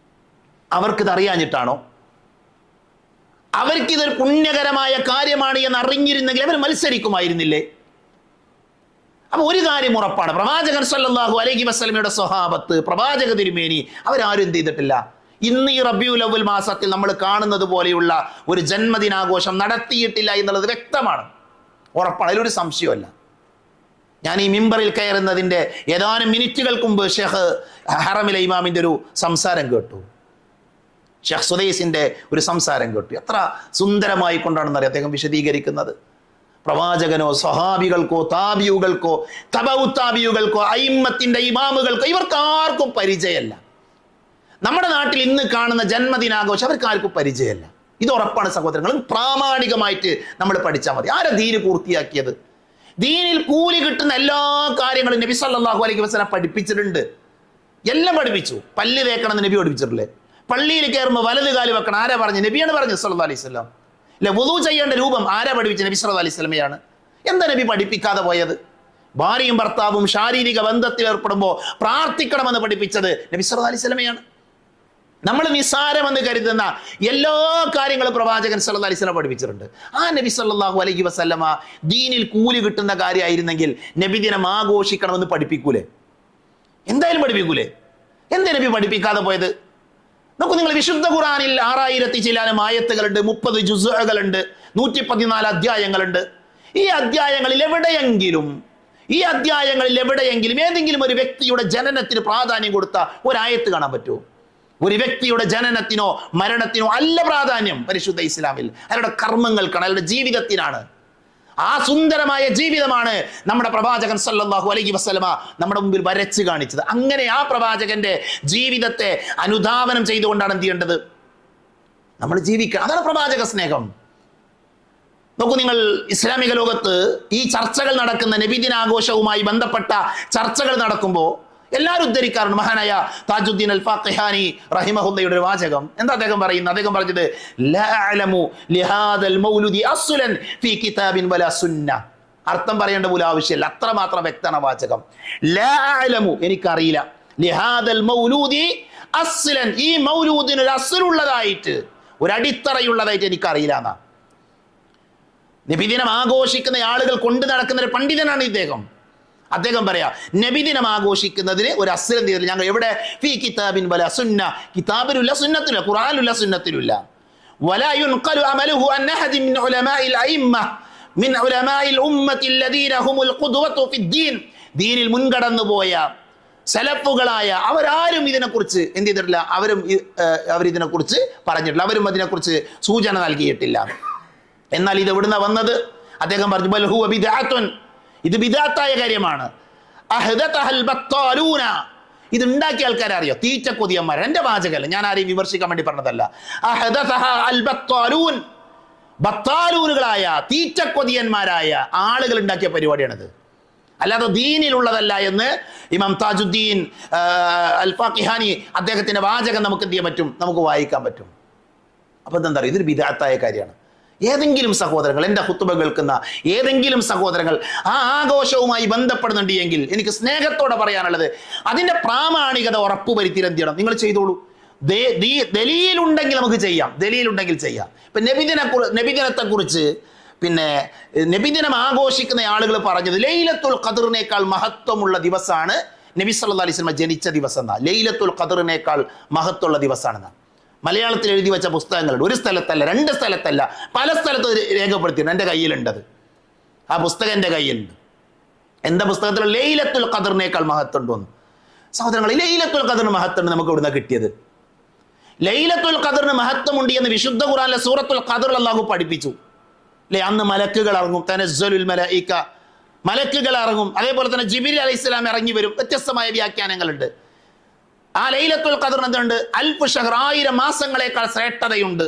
അവർക്കിത് അറിയാഞ്ഞിട്ടാണോ? അവർക്കിതൊരു പുണ്യകരമായ കാര്യമാണ് എന്ന് അറിഞ്ഞിരുന്നെങ്കിൽ അവർ മത്സരിക്കുമായിരുന്നില്ലേ? അപ്പൊ ഒരു കാര്യം ഉറപ്പാണ്, പ്രവാചകൻ സല്ലല്ലാഹു അലൈഹി വസല്ലമയുടെ സ്വഹാബത്ത്, പ്രവാചക തിരുമേനി അവരാരും എന്ത് ചെയ്തിട്ടില്ല. ഇന്ന് ഈ റബീഉൽ അവ്വൽ മാസത്തിൽ നമ്മൾ കാണുന്നത് പോലെയുള്ള ഒരു ജന്മദിനാഘോഷം നടത്തിയിട്ടില്ല എന്നുള്ളത് വ്യക്തമാണ്, ഉറപ്പാണ്, അതിലൊരു സംശയമല്ല. ഞാൻ ഈ മിമ്പറിൽ കയറുന്നതിൻ്റെ ഏതാനും മിനിറ്റുകൾക്ക് മുമ്പ് ഷെയ്ഖ് ഹറമിലെ ഇമാമിൻ്റെ ഒരു സംസാരം കേട്ടു. ഷെയ്ഖ് സുദൈസിൻ്റെ ഒരു സംസാരം കേട്ടു. എത്ര സുന്ദരമായി കൊണ്ടാണെന്നറിയാം അദ്ദേഹം വിശദീകരിക്കുന്നത്. പ്രവാചകനോ സ്വഹാബികൾക്കോ താബിയുകൾക്കോ തബഉ താബിയുകൾക്കോ അയിമ്മത്തിന്റെ ഇമാമുകൾക്കോ ഇവർക്കാർക്കും പരിചയമല്ല. നമ്മുടെ നാട്ടിൽ ഇന്ന് കാണുന്ന ജന്മദിനാഘോഷം അവർക്കാർക്കും പരിചയമല്ല. ഇത് ഉറപ്പാണ് സഹോദരങ്ങൾ. പ്രാമാണികമായിട്ട് നമ്മൾ പഠിച്ചാൽ മതി. ആരാ ദീന് പൂർത്തിയാക്കിയത്? ദീനിൽ കൂലി കിട്ടുന്ന എല്ലാ കാര്യങ്ങളും നബി സല്ലല്ലാഹു അലൈഹി വസല്ലം പഠിപ്പിച്ചിട്ടുണ്ട്. എല്ലാം പഠിപ്പിച്ചു. പല്ല് തേക്കണം നബി പഠിപ്പിച്ചിട്ടില്ലേ? പള്ളിയിൽ കയറുമ്പോൾ വലത് കാല് വെക്കണം ആരാ പറഞ്ഞു? നബിയാണ് പറഞ്ഞത് സല്ലല്ലാഹു അലൈഹി വസല്ലം. അല്ലെ, വുളൂ ചെയ്യേണ്ട രൂപം ആരാ പഠിപ്പിച്ചത്? നബി സല്ലല്ലാഹു അലൈഹി വസല്ലമയാണ്. എന്താ നബി പഠിപ്പിക്കാതെ പോയത്? ഭാര്യയും ഭർത്താവും ശാരീരിക ബന്ധത്തിൽ ഏർപ്പെടുമ്പോൾ പ്രാർത്ഥിക്കണമെന്ന് പഠിപ്പിച്ചത് നബി സല്ലല്ലാഹു അലൈഹി വസല്ലമയാണ്. നമ്മൾ നിസ്സാരമെന്ന് കരുതുന്ന എല്ലാ കാര്യങ്ങളും പ്രവാചകൻ സല്ലല്ലാഹു അലൈഹി വസല്ലം പഠിപ്പിച്ചിട്ടുണ്ട്. ആ നബി സല്ലല്ലാഹു അലൈഹി വസല്ലമ ദീനിൽ കൂലി കിട്ടുന്ന കാര്യമായിരുന്നെങ്കിൽ നബിദിനം ആഘോഷിക്കണമെന്ന് പഠിപ്പിക്കൂലേ? എന്തായാലും പഠിപ്പിക്കൂലേ? എന്താ നബി പഠിപ്പിക്കാതെ പോയത്? നോക്കൂ, നിങ്ങൾ വിശുദ്ധ ഖുർആനിൽ 6000 ചില്ലാനും ആയത്തുകളുണ്ട്, 30 ജുസ്ഉകളുണ്ട്, 114 അധ്യായങ്ങളുണ്ട്. ഈ അധ്യായങ്ങളിൽ എവിടെയെങ്കിലും ഏതെങ്കിലും ഒരു വ്യക്തിയുടെ ജനനത്തിന് പ്രാധാന്യം കൊടുത്ത ഒരായത്ത് കാണാൻ പറ്റുമോ? ഒരു വ്യക്തിയുടെ ജനനത്തിനോ മരണത്തിനോ അല്ല പ്രാധാന്യം പരിശുദ്ധ ഇസ്ലാമിൽ. അയാളുടെ കർമ്മങ്ങൾക്കാണ്, അയാളുടെ ജീവിതത്തിനാണ്. ആ സുന്ദരമായ ജീവിതമാണ് നമ്മുടെ പ്രവാചകൻ സല്ലല്ലാഹു അലൈഹി വസല്ലമ നമ്മുടെ മുമ്പിൽ വരച്ച് കാണിച്ചത്. അങ്ങനെ ആ പ്രവാചകന്റെ ജീവിതത്തെ അനുധാവനം ചെയ്തുകൊണ്ടാണ് എന്ത് ചെയ്യേണ്ടത്? നമ്മൾ ജീവിക്കുക. അതാണ് പ്രവാചക സ്നേഹം. നോക്കൂ, നിങ്ങൾ ഇസ്ലാമിക ലോകത്ത് ഈ ചർച്ചകൾ നടക്കുന്ന നബിദിനാഘോഷവുമായി ബന്ധപ്പെട്ട ചർച്ചകൾ നടക്കുമ്പോൾ എല്ലാവരും ഉദ്ധരിക്കാറുണ്ട് മഹാനായ താജുദ്ദീൻ അൽ ഫാഖിഹാനി റഹിമഹുല്ലയുടെ ഒരു വാചകം. എന്താ അദ്ദേഹം പറയുന്നത്? അദ്ദേഹം പറഞ്ഞത് ലാ അഅലമു ലിഹാദൽ മൗലുദി അസ്ലൻ ഫീ കിതാബിൻ വലാ സുന്ന. അർത്ഥം പറയേണ്ട പോലും ആവശ്യമില്ല, അത്രമാത്രം വ്യക്തമാണ് വാചകം. ലാ അഅലമു, എനിക്കറിയില്ല, ലിഹാദൽ മൗലൂദി അസ്ലൻ, ഈ മൗലൂദിന് ഒരു അസ്ലുള്ളതായിട്ട്, ഒരു അടിത്തറയുള്ളതായിട്ട് എനിക്കറിയില്ല എന്നാ. നബിദിനം ആഘോഷിക്കുന്ന ആളുകൾ കൊണ്ടു നടക്കുന്ന ഒരു പണ്ഡിതനാണ് ഇദ്ദേഹം. അദ്ദേഹം പറയാ, നബിദിനം ആഘോഷിക്കുന്നതിന് ഒരു അസ്ലം തീരില്ല. ഞങ്ങൾ എവിടെ? ഫീ കിതാബിൻ വലാ സുന്ന, കിതാബിലുല്ല സുന്നത്തിലുല്ല, ഖുർആനിലുള്ള സുന്നത്തിലുല്ല. വലാ യുൻഖലു അമലുഹു അൻ അഹദി മിൻ ഉലമാഇൽ അയിമ്മ മിൻ ഉലമാഇൽ ഉമ്മത്തി അല്ലദീന ഹുമുൽ ഖുദ്വതു ഫിദ്ദീൻ. ദീനിൽ മുൻകടന്നു പോയ സലഫുകളായ അവരാരും ഇതിനെക്കുറിച്ച് എന്ത് ചെയ്തിട്ടില്ല, അവരിതിനെക്കുറിച്ച് പറഞ്ഞിട്ടില്ല, അവരും അതിനെക്കുറിച്ച് സൂചന നൽകിയിട്ടില്ല. എന്നാൽ ഇത് എവിടുന്ന വന്നത്? അദ്ദേഹം പറഞ്ഞു ബൽ ഹുവ ബിദ്അത്തുൻ, ഇത് ബിദ്അത്തായ കാര്യമാണ്. അഹ്ദതഹൽ ബത്താലൂന, ഇത് ഉണ്ടാക്കിയ ആൾക്കാരെ അറിയോ? തീറ്റക്കൊതിയന്മാർ. എൻ്റെ വാചകമല്ല, ഞാൻ ആരെയും വിമർശിക്കാൻ വേണ്ടി പറഞ്ഞതല്ല. അഹ്ദതഹ അൽ ബത്താലൂൻ, ബത്താലൂനുകളായ തീറ്റക്കൊതിയന്മാരായ ആളുകൾ ഉണ്ടാക്കിയ പരിപാടിയാണിത്, അല്ലാതെ ദീനിലുള്ളതല്ല എന്ന് ഇമാം താജുദ്ദീൻ അൽ ഫാഖിഹാനി അദ്ദേഹത്തിന്റെ വാചകം നമുക്ക് എന്ത് ചെയ്യാൻ പറ്റും? നമുക്ക് വായിക്കാൻ പറ്റും. അപ്പൊ എന്താ പറയുക? ഇതൊരു ബിദ്അത്തായ കാര്യമാണ്. ഏതെങ്കിലും സഹോദരങ്ങൾ, എൻ്റെ ഖുത്ബ കേൾക്കുന്ന ഏതെങ്കിലും സഹോദരങ്ങൾ ആ ആഘോഷവുമായി ബന്ധപ്പെടുന്നുണ്ട് എങ്കിൽ എനിക്ക് സ്നേഹത്തോടെ പറയാനുള്ളത്, അതിൻ്റെ പ്രാമാണികത ഉറപ്പുവരുത്തി എന്ത് ചെയ്യണം? നിങ്ങൾ ചെയ്തോളൂ. ദലീലുണ്ടെങ്കിൽ നമുക്ക് ചെയ്യാം, ദലീലുണ്ടെങ്കിൽ ചെയ്യാം. ഇപ്പം നബിദിനത്തെ കുറിച്ച് പിന്നെ നബിദിനം ആഘോഷിക്കുന്ന ആളുകൾ പറഞ്ഞത് ലൈലത്തുൽ ഖദറിനേക്കാൾ മഹത്വമുള്ള ദിവസമാണ് നബി സല്ലല്ലാഹു അലൈഹി വസല്ലം ജനിച്ച ദിവസം എന്നാ. ലൈലത്തുൽ ഖദറിനേക്കാൾ മഹത്വമുള്ള ദിവസമാണെന്നാ. മലയാളത്തിൽ എഴുതി വെച്ച പുസ്തകങ്ങളുണ്ട്. ഒരു സ്ഥലത്തല്ല, 2 സ്ഥലത്തല്ല, പല സ്ഥലത്തും രേഖപ്പെടുത്തിയിട്ടുണ്ട്. എൻ്റെ കയ്യിലുണ്ടത്, ആ പുസ്തകം എൻ്റെ കയ്യിലുണ്ട്. എന്താ പുസ്തകത്തിൽ? ലൈലത്തുൽ ഖദറിനേക്കാൾ മഹത്വം എന്ന്. സഹോദരങ്ങൾ, ലൈലത്തുൽ ഖദറിന് മഹത്വം നമുക്ക് ഇവിടുന്ന് കിട്ടിയത്. ലൈലത്തുൽ ഖദറിന് മഹത്വമുണ്ട് എന്ന് വിശുദ്ധ ഖുർആനിലെ സൂറത്തുൽ ഖദറിൽ അല്ലാഹു പഠിപ്പിച്ചു. അല്ലേ, അന്ന് മലക്കുകൾ ഇറങ്ങും, തനസ്സലുൽ മലായിക, മലക്കുകൾ ഇറങ്ങും. അതേപോലെ തന്നെ ജിബ്രീൽ അലൈഹിസ്സലാം ഇറങ്ങി വരും. വ്യത്യസ്തമായ വ്യാഖ്യാനങ്ങളുണ്ട്. ആ ലൈലത്തുൽ ഖദറിന് എന്തുണ്ട്? അൽഫ് ഷഹർ, 1000 മാസങ്ങളെക്കാൾ ശ്രേഷ്ഠതയുണ്ട്.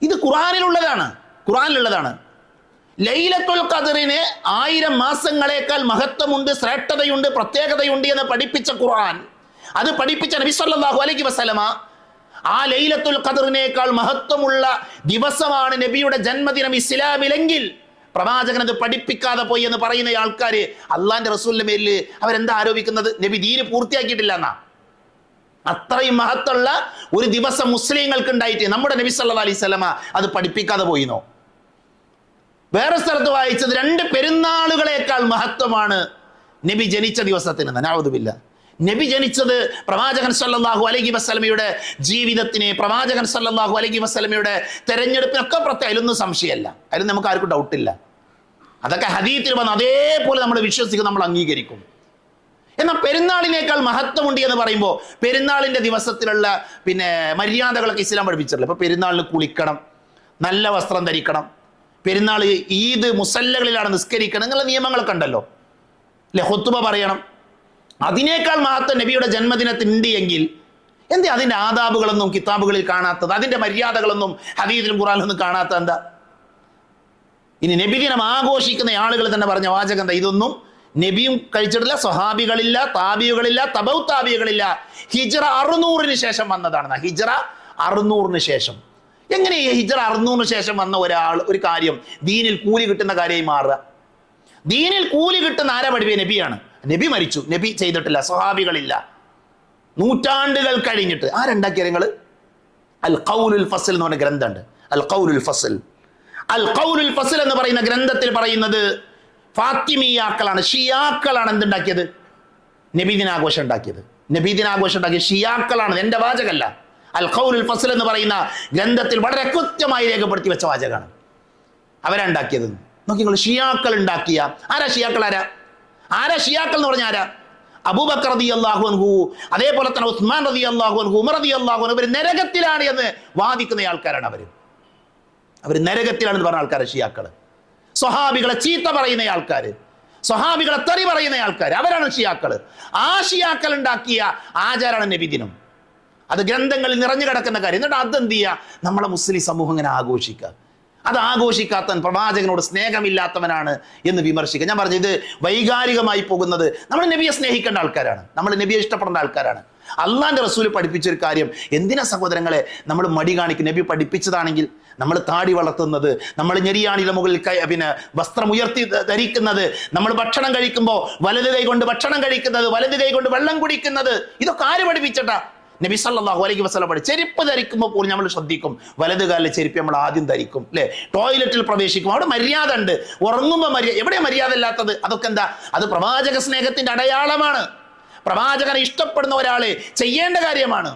ഇത് ഖുർആനിലുള്ളതാണ്, ഖുർആനിലുള്ളതാണ്. ലൈലത്തുൽ ഖദറിന് 1000 മാസങ്ങളെക്കാൾ മഹത്വമുണ്ട്, ശ്രേഷ്ഠതയുണ്ട്, പ്രത്യേകതയുണ്ട് എന്ന് പഠിപ്പിച്ച ഖുർആൻ, അത് പഠിപ്പിച്ച നബി സല്ലല്ലാഹു അലൈഹി വസല്ലമ, ആ ലൈലത്തുൽ ഖദറിനേക്കാൾ മഹത്വമുള്ള ദിവസമാണ് നബിയുടെ ജന്മദിനം ഇസ്ലാമിലെങ്കിൽ പ്രവാചകൻ അത് പഠിപ്പിക്കാതെ പോയി എന്ന് പറയുന്ന ആൾക്കാർ അള്ളാന്റെ റസൂലിന്റെ മേലിൽ അവരെന്താ ആരോപിക്കുന്നത്? നബി ദീന് പൂർത്തിയാക്കിയിട്ടില്ല എന്നാ. അത്രയും മഹത്തുള്ള ഒരു ദിവസം മുസ്ലിങ്ങൾക്ക് ഉണ്ടായിട്ട് നമ്മുടെ നബി സല്ലല്ലാഹു അലൈഹി വസല്ലമ അത് പഠിപ്പിക്കാതെ പോയിന്നോ? വേറെ സ്ഥലത്ത് വായിച്ചത് 2 പെരുന്നാളുകളേക്കാൾ മഹത്വമാണ് നബി ജനിച്ച ദിവസത്തിന്. നഅൂദുബില്ലാ. നബി ജനിച്ചത് പ്രവാചകൻ സല്ലല്ലാഹു അലൈഹി വസല്ലമയുടെ ജീവിതത്തിന്, പ്രവാചകൻ സല്ലല്ലാഹു അലൈഹി വസല്ലമയുടെ തെരഞ്ഞെടുപ്പിനൊക്കെ പ്രത്യേകം, അതിലൊന്നും സംശയമല്ല, അതിൽ നമുക്ക് ആർക്കും ഡൗട്ടില്ല. അതൊക്കെ ഹദീത്തിൽ വന്ന് അതേപോലെ നമ്മൾ വിശ്വസിക്കും, നമ്മൾ അംഗീകരിക്കും. എന്നാൽ പെരുന്നാളിനേക്കാൾ മഹത്വമുണ്ട് എന്ന് പറയുമ്പോൾ പെരുന്നാളിന്റെ ദിവസത്തിലുള്ള മര്യാദകളൊക്കെ ഇസ്ലാം പഠിപ്പിച്ചിട്ടില്ല. ഇപ്പൊ പെരുന്നാളിന് കുളിക്കണം, നല്ല വസ്ത്രം ധരിക്കണം, പെരുന്നാൾ ഈദ് മുസല്ലകളിലാണ് നിസ്കരിക്കണം, എന്നുള്ള നിയമങ്ങളൊക്കെ ഉണ്ടല്ലോ. അല്ലെ, ഖുത്ബ പറയണം. അതിനേക്കാൾ മഹത്വം നബിയുടെ ജന്മദിനത്തിനുണ്ട് എങ്കിൽ എന്തേ അതിന്റെ ആദാബുകളൊന്നും കിതാബുകളിൽ കാണാത്തത്, അതിന്റെ മര്യാദകളൊന്നും ഹദീസിലും ഖുർആനിലൊന്നും കാണാത്ത എന്താ? ഇനി നബിദിനം ആഘോഷിക്കുന്ന ആളുകൾ തന്നെ പറഞ്ഞ വാചകം എന്താ? ഇതൊന്നും നബിയും കഴിച്ചിട്ടില്ല, സ്വഹാബികളില്ല, താബിയുകളില്ല, തബൗ താബിയുകളില്ല, ഹിജ്റ 600 ശേഷം വന്നതാണ്. ഹിജ്റ 600 ശേഷം. എങ്ങനെ ഈ ഹിജ്റ 600 ശേഷം വന്ന ഒരു കാര്യം ദീനിൽ കൂലി കിട്ടുന്ന കാര്യമായി മാറുക? ദീനിൽ കൂലി കിട്ടുന്ന ആരാ പഠിപ്പിയ? നബിയാണ്. നബി മരിച്ചു, നബി ചെയ്തിട്ടില്ല, സ്വഹാബികളില്ല. നൂറ്റാണ്ടുകൾ കഴിഞ്ഞിട്ട് ആരുണ്ടാക്കിയ നിങ്ങൾ? അൽ ഖൗലുൽ ഫസ്ൽ എന്ന് പറഞ്ഞ ഗ്രന്ഥമുണ്ട്. അൽ ഖൗലുൽ ഫസ്ൽ, അൽ ഖൗലുൽ ഫസ്ൽ എന്ന് പറയുന്ന ഗ്രന്ഥത്തിൽ പറയുന്നത് ഫാത്തിമിയാക്കളാണ്, ഷിയാക്കളാണ് എന്തുണ്ടാക്കിയത്? നബിദിനാഘോഷം ഉണ്ടാക്കിയത്. നബിദിനാഘോഷം ഉണ്ടാക്കിയ ഷിയാക്കളാണ്, എന്റെ വാചകമല്ല. അൽ ഖൗലുൽ ഫസ്ൽ എന്ന് പറയുന്ന ഗ്രന്ഥത്തിൽ വളരെ കൃത്യമായി രേഖപ്പെടുത്തി വെച്ച വാചകമാണ്. അവരുണ്ടാക്കിയത് നോക്കി നിങ്ങൾ. ഷിയാക്കൾ ഉണ്ടാക്കിയ ആരാ? ഷിയാക്കൾ ആരാ? ഷിയാക്കൾ എന്ന് പറഞ്ഞ ആരാ? അബൂബക്കർ റളിയല്ലാഹു അൻഹു, അതേപോലെ തന്നെ ഉസ്മാൻ റളിയല്ലാഹു അൻഹു, ഉമർ റളിയല്ലാഹു അൻഹു, ഇവർ നരകത്തിലാണ് എന്ന് വാദിക്കുന്ന ആൾക്കാരാണ്. അവർ നരകത്തിലാണെന്ന് പറഞ്ഞ ആൾക്കാർ ഷിയാക്കൾ. സ്വഹാബികളെ ചീത്ത പറയുന്ന ആൾക്കാർ, സ്വഹാബികളെ തെറി പറയുന്ന ആൾക്കാർ, അവരാണ് ഷിയാക്കൾ. ആ ഷിയാക്കൾ ഉണ്ടാക്കിയ ആചാരമാണ് നബിദിനം. അത് ഗ്രന്ഥങ്ങളിൽ നിറഞ്ഞു കിടക്കുന്ന കാര്യം. എന്നിട്ട് അതെന്ത് ചെയ്യുക? നമ്മളെ മുസ്ലിം സമൂഹം ഇങ്ങനെ ആഘോഷിക്കുക. അത് ആഘോഷിക്കാത്തവൻ പ്രവാചകനോട് സ്നേഹമില്ലാത്തവനാണ് എന്ന് വിമർശിക്കുക. ഞാൻ പറഞ്ഞു, ഇത് വൈകാരികമായി പോകുന്നത്. നമ്മൾ നബിയെ സ്നേഹിക്കേണ്ട ആൾക്കാരാണ്, നമ്മൾ നബിയെ ഇഷ്ടപ്പെടേണ്ട ആൾക്കാരാണ്. അള്ളാന്റെ റസൂല് പഠിപ്പിച്ചൊരു കാര്യം എന്തിനാ സഹോദരങ്ങളെ നമ്മൾ മടി കാണിക്കും? നബി പഠിപ്പിച്ചതാണെങ്കിൽ നമ്മൾ താടി വളർത്തുന്നത്, നമ്മൾ ഞെരിയാണിയുടെ മുകളിൽ വസ്ത്രം ഉയർത്തി ധരിക്കുന്നത്, നമ്മൾ ഭക്ഷണം കഴിക്കുമ്പോൾ വലത് കൈ കൊണ്ട് ഭക്ഷണം കഴിക്കുന്നത്, വലത് കൈ കൊണ്ട് വെള്ളം കുടിക്കുന്നത്, ഇതൊക്കെ ആര് പഠിപ്പിച്ചിട്ടാ? നബി സല്ലല്ലാഹു അലൈഹി വസല്ലം പഠിച്ചു. ചെരുപ്പ് ധരിക്കുമ്പോൾ പോലും നമ്മൾ ശ്രദ്ധിക്കും, വലത് കാലിലെ ചെരുപ്പ് നമ്മൾ ആദ്യം ധരിക്കും. അല്ലെ, ടോയ്ലറ്റിൽ പ്രവേശിക്കും, അവിടെ മര്യാദ ഉണ്ട്. ഉറങ്ങുമ്പോൾ എവിടെ മര്യാദ ഇല്ലാത്തത്? അതൊക്കെ എന്താ? അത് പ്രവാചക സ്നേഹത്തിന്റെ അടയാളമാണ്. പ്രവാചകനെ ഇഷ്ടപ്പെടുന്ന ഒരാളെ ചെയ്യേണ്ട കാര്യമാണ്.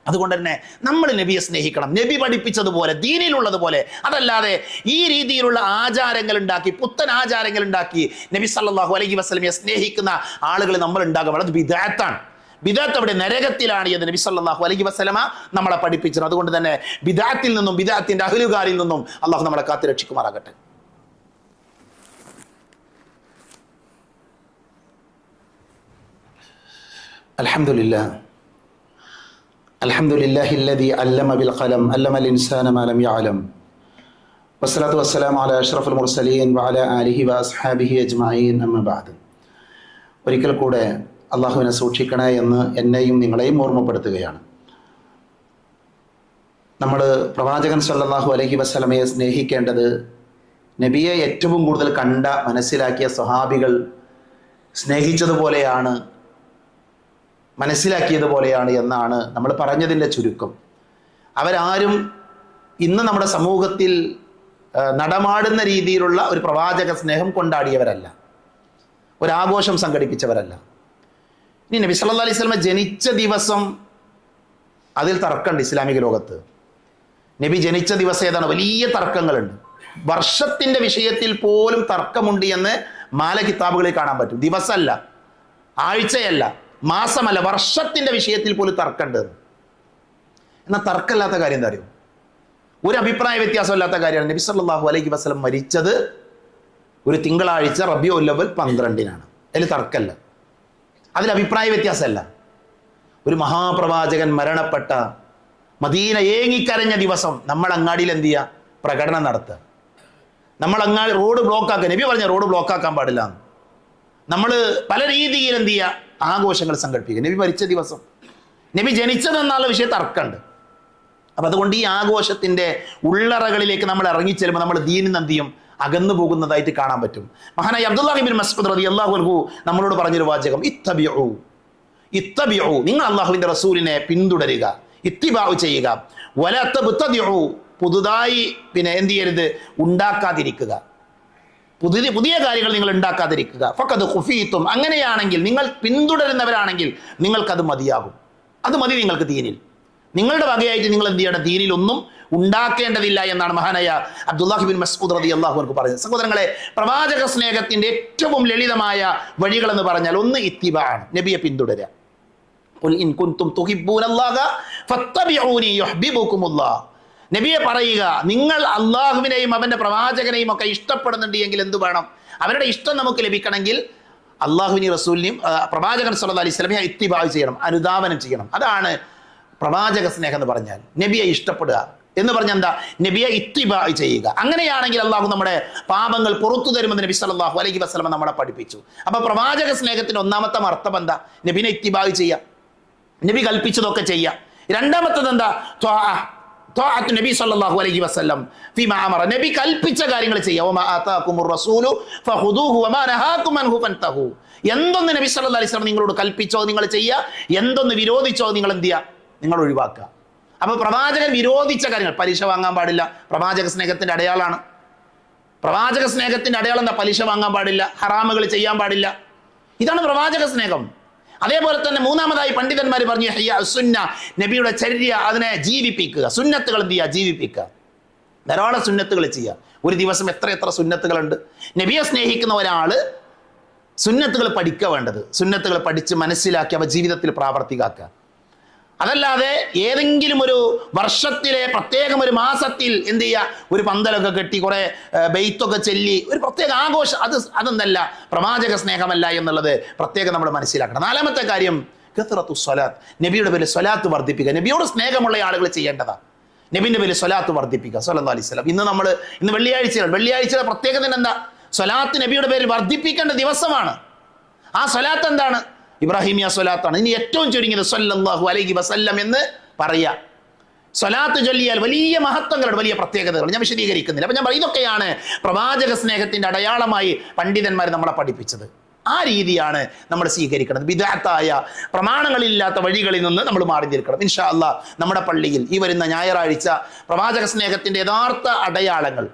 അതുകൊണ്ട് തന്നെ നമ്മൾ നബിയെ സ്നേഹിക്കണം, നബി പഠിപ്പിച്ചതുപോലെ, ദീനിലുള്ളതുപോലെ. അതല്ലാതെ ഈ രീതിയിലുള്ള ആചാരങ്ങൾ ഉണ്ടാക്കി, പുത്തൻ ആചാരങ്ങൾ ഉണ്ടാക്കി നബി സല്ലല്ലാഹു അലൈഹി വസല്ലമയെ സ്നേഹിക്കുന്ന ആളുകൾ നമ്മൾ ഉണ്ടാകുക വളരെ ബിദ്അത്താണ്. ബിദ്അത്ത് അവിടെ നരകത്തിലാണ് എന്ന് നബി സല്ലല്ലാഹു അലൈഹി വസല്ലമ നമ്മളെ പഠിപ്പിച്ചത്. അതുകൊണ്ട് തന്നെ ബിദ്അത്തിൽ നിന്നും ബിദ്അത്തിന്റെ അഹ്ലുകാരിൽ നിന്നും അള്ളാഹു നമ്മളെ കാത്തു രക്ഷിക്കുമാറാകട്ടെ. അൽഹംദുലില്ലാഹില്ലദീ അല്ലമ ബിൽ ഖലം അല്ലമൽ ഇൻസാന മാ ലം യഅലം വസ്സലാത്തു വസ്സലാമു അലാ അഷ്റഫുൽ മുർസലീൻ വഅലാ ആലിഹി വഅസ്ഹാബിഹി അജ്മഈൻ അമ്മാ ബഅദ്. ഒരിക്കൽ കൂടെ അള്ളാഹുവിനെ സൂക്ഷിക്കണേ എന്ന് എന്നെയും നിങ്ങളെയും ഓർമ്മപ്പെടുത്തുകയാണ്. നമ്മൾ പ്രവാചകൻ സല്ലല്ലാഹു അലൈഹി വസല്ലമയെ സ്നേഹിക്കേണ്ടത് നബിയെ ഏറ്റവും കൂടുതൽ കണ്ട മനസ്സിലാക്കിയ സ്വഹാബികൾ സ്നേഹിച്ചതുപോലെയാണ്, മനസ്സിലാക്കിയതുപോലെയാണ് എന്നാണ് നമ്മൾ പറഞ്ഞതിൻ്റെ ചുരുക്കം. അവരാരും ഇന്ന് നമ്മുടെ സമൂഹത്തിൽ നടമാടുന്ന രീതിയിലുള്ള ഒരു പ്രവാചക സ്നേഹം കൊണ്ടാടിയവരല്ല, ഒരാഘോഷം സംഘടിപ്പിച്ചവരല്ല. ഇനി നബി സല്ലല്ലാഹു അലൈഹി വസല്ലം ജനിച്ച ദിവസം അതിൽ തർക്കമുണ്ട് ഇസ്ലാമിക ലോകത്ത്. നബി ജനിച്ച ദിവസം ഏതാണ്? വലിയ തർക്കങ്ങളുണ്ട്. വർഷത്തിന്റെ വിഷയത്തിൽ പോലും തർക്കമുണ്ട് എന്ന് മാല കിതാബുകളിൽ കാണാൻ പറ്റും. ദിവസമല്ല, ആഴ്ചയല്ല, മാസമല്ല, വർഷത്തിന്റെ വിഷയത്തിൽ പോലും തർക്കമുണ്ട്. എന്നാൽ തർക്കമില്ലാത്ത കാര്യം എന്താ അറിയോ? ഒരു അഭിപ്രായ വ്യത്യാസമില്ലാത്ത കാര്യമാണ് നബി സല്ലല്ലാഹു അലൈഹി വസല്ലം മരിച്ചത് ഒരു തിങ്കളാഴ്ച റബീഉൽ അവ്വൽ 12-നാണ്. അതിൽ തർക്കമല്ല, അതിൽ അഭിപ്രായ വ്യത്യാസമല്ല. ഒരു മഹാപ്രവാചകൻ മരണപ്പെട്ട, മദീന ഏങ്ങിക്കരഞ്ഞ ദിവസം നമ്മൾ അങ്ങാടിയിൽ എന്ത് ചെയ്യുക? പ്രകടനം നടത്തുക. നമ്മൾ അങ്ങാടി റോഡ് ബ്ലോക്കാക്കുക. നബി പറഞ്ഞ റോഡ് ബ്ലോക്കാക്കാൻ പാടില്ല. നമ്മൾ പല രീതിയിൽ എന്ത് ചെയ്യുക? ആഘോഷങ്ങൾ സംഘടിപ്പിക്കുക. നബി മരിച്ച ദിവസം, നബി ജനിച്ചതെന്നുള്ള വിഷയം തർക്കമുണ്ട്. അപ്പം അതുകൊണ്ട് ഈ ആഘോഷത്തിൻ്റെ ഉള്ളറകളിലേക്ക് നമ്മൾ ഇറങ്ങിച്ചെല്ലുമ്പോൾ നമ്മൾ ദീനിൽ എന്ത് ചെയ്യും? അകന്നു പോകുന്നതായിട്ട് കാണാൻ പറ്റും. മഹാനായ അബ്ദുല്ലാഹി ഇബ്നു മസ്ഊദ് റളിയല്ലാഹു അൻഹു നമ്മളോട് പറഞ്ഞൊരു വാചകം, ഇത്തബിഉ, ഇത്തബിഉ, നിങ്ങൾ അള്ളാഹുവിൻ്റെ റസൂലിനെ പിന്തുടരുക, ഇത്തിബാഉ ചെയ്യുക. വലാ തബ്തദിഉ, പുതുതായി എന്ത് ചെയ്യരുത്? ഉണ്ടാക്കാതിരിക്കുക. പുതിയ കാര്യങ്ങൾ നിങ്ങൾ ഉണ്ടാക്കാതിരിക്കുക. ഫഖദ് ഖുഫീതും, അങ്ങനെയാണെങ്കിൽ, നിങ്ങൾ പിന്തുടരുന്നവരാണെങ്കിൽ നിങ്ങൾക്കത് മതിയാകും. അത് മതി നിങ്ങൾക്ക് ദീനിൽ. നിങ്ങളുടെ വകയായിട്ട് നിങ്ങൾ എന്ത് ചെയ്യണം? ദീനിൽ ഒന്നും ഉണ്ടാക്കേണ്ടതില്ല എന്നാണ് മഹാനായ അബ്ദുല്ലാഹി ഇബ്നു മസ്ഊദ് റളിയല്ലാഹു അൻഹു പറയുന്നത്. സഹോദരങ്ങളെ, പ്രവാചക സ്നേഹത്തിന്റെ ഏറ്റവും ലളിതമായ വഴികൾ എന്ന് പറഞ്ഞാൽ ഒന്ന് ഇത്തിബാഅ്, നബിയെ പിന്തുടരുക. ഖുൽ ഇൻ കുൻതും തുഹിബ്ബൂനല്ലാഹ ഫത്തബിഊനി യുഹ്ബിബുകുമുല്ലാഹ്. നബിയെ പറയുക, നിങ്ങൾ അള്ളാഹുവിനെയും അവന്റെ പ്രവാചകനെയും ഒക്കെ ഇഷ്ടപ്പെടുന്നുണ്ട് എങ്കിൽ എന്ത് വേണം? അവരുടെ ഇഷ്ടം നമുക്ക് ലഭിക്കണമെങ്കിൽ അള്ളാഹുവിനെയും റസൂലിനെയും പ്രവാചകൻ സല്ലല്ലാഹു അലൈഹി വസല്ലമയെ ഇത്തിബാഅ് ചെയ്യണം, അനുധാവനം ചെയ്യണം. അതാണ് പ്രവാചക സ്നേഹം എന്ന് പറഞ്ഞാൽ. നബിയെ ഇഷ്ടപ്പെടുക എന്ന് പറഞ്ഞാൽ എന്താ? നബിയെ ഇത്തിബാഅ് ചെയ്യുക. അങ്ങനെയാണെങ്കിൽ അള്ളാഹു നമ്മുടെ പാപങ്ങൾ പുറത്തു തരുമെന്ന് നബി സല്ലല്ലാഹു അലൈഹി വസല്ലം നമ്മളെ പഠിപ്പിച്ചു. അപ്പൊ പ്രവാചക സ്നേഹത്തിന്റെ ഒന്നാമത്തെ അർത്ഥം എന്താ? നബിനെ ഇത്തിബാഅ് ചെയ്യുക, നബി കൽപ്പിച്ചതൊക്കെ ചെയ്യുക. രണ്ടാമത്തത് എന്താ? ത്വാഅത്ത് നബി സല്ലല്ലാഹു അലൈഹി വസല്ലം ഫീമാ അമറ, നബി കൽപ്പിച്ച കാര്യങ്ങൾ ചെയ്യുക. വമാ ആതാകുമുർ റസൂലു ഫഖുദൂഹു വമാ നഹാകും അൻഹു ഫൻതഹു. എന്തൊന്ന് നബി സല്ലല്ലാഹു അലൈഹി വസല്ലം നിങ്ങളോട് കൽപ്പിച്ചോ നിങ്ങൾ ചെയ്യുക, എന്തൊന്ന് വിരോധിച്ചോ നിങ്ങൾ എന്ത് ചെയ്യുക? നിങ്ങൾ ഒഴിവാക്കുക. അപ്പൊ പ്രവാചകൻ വിരോധിച്ച കാര്യങ്ങൾ, പലിശ വാങ്ങാൻ പാടില്ല, പ്രവാചക സ്നേഹത്തിന്റെ അടയാളാണ്. പ്രവാചക സ്നേഹത്തിന്റെ അടയാളം എന്താ? പലിശ വാങ്ങാൻ പാടില്ല, ഹറാമുകൾ ചെയ്യാൻ പാടില്ല. ഇതാണ് പ്രവാചക സ്നേഹം. അതേപോലെ തന്നെ മൂന്നാമതായി പണ്ഡിതന്മാർ പറഞ്ഞു ഹയ്യ സുന്ന, നബിയുടെ ചര്യ അതിനെ ജീവിപ്പിക്കുക. സുന്നത്തുകൾ എന്ത് ചെയ്യുക? ജീവിപ്പിക്കുക. ധാരാളം സുന്നത്തുകൾ ചെയ്യുക. ഒരു ദിവസം എത്ര സുന്നത്തുകളുണ്ട്. നബിയെ സ്നേഹിക്കുന്ന ഒരാൾ സുന്നത്തുകൾ പഠിക്കുക വേണ്ടത്. സുന്നത്തുകൾ പഠിച്ച് മനസ്സിലാക്കി അവ ജീവിതത്തിൽ പ്രാവർത്തികമാക്കുക. അതല്ലാതെ ഏതെങ്കിലും ഒരു വർഷത്തിലെ പ്രത്യേകം ഒരു മാസത്തിൽ എന്ത് ചെയ്യുക? ഒരു പന്തലൊക്കെ കെട്ടി കുറെ ബെയ്ത്തൊക്കെ ചെല്ലി ഒരു പ്രത്യേക ആഘോഷം, അതൊന്നല്ല, പ്രവാചക സ്നേഹമല്ല എന്നുള്ളത് പ്രത്യേകം നമ്മൾ മനസ്സിലാക്കണം. നാലാമത്തെ കാര്യം കത്റത്തു സ്വലാത്ത്, നബിയുടെ പേരിൽ സ്വലാത്ത് വർദ്ധിപ്പിക്കുക. നബിയോട് സ്നേഹമുള്ള ആളുകൾ ചെയ്യേണ്ടതാണ്. നബിന്റെ പേരിൽ സ്വലാത്ത് വർദ്ധിപ്പിക്കുക സല്ലല്ലാഹു അലൈഹി വസല്ലം. ഇന്ന് വെള്ളിയാഴ്ചയുടെ പ്രത്യേകത എന്താ? സ്വലാത്ത് നബിയുടെ പേരിൽ വർദ്ധിപ്പിക്കേണ്ട ദിവസമാണ്. ആ സ്വലാത്ത് എന്താണ്? ഇബ്രാഹിമിയ സ്വലാത്താണ്. ഇനി ഏറ്റവും ചുരുങ്ങിയത് സല്ലല്ലാഹു അലൈഹി വസല്ലം എന്ന് പറയുക. സ്വലാത്ത് ചൊല്ലിയാൽ വലിയ മഹത്വങ്ങളുണ്ട്, വലിയ പ്രത്യേകതകൾ. ഞാൻ വിശദീകരിക്കുന്നില്ല. അപ്പൊ ഞാൻ പറയും, ഇതൊക്കെയാണ് പ്രവാചക സ്നേഹത്തിന്റെ അടയാളമായി പണ്ഡിതന്മാർ നമ്മളെ പഠിപ്പിച്ചത്. ആ രീതിയാണ് നമ്മൾ സ്വീകരിക്കുന്നത്. ബിദ്അത്തായ പ്രമാണങ്ങളില്ലാത്ത വഴികളിൽ നിന്ന് നമ്മൾ മാറി നിൽക്കണം. ഇൻഷാ അല്ലാഹ് നമ്മുടെ പള്ളിയിൽ ഈ വരുന്ന ഞായറാഴ്ച പ്രവാചക സ്നേഹത്തിന്റെ യഥാർത്ഥ അടയാളങ്ങൾ,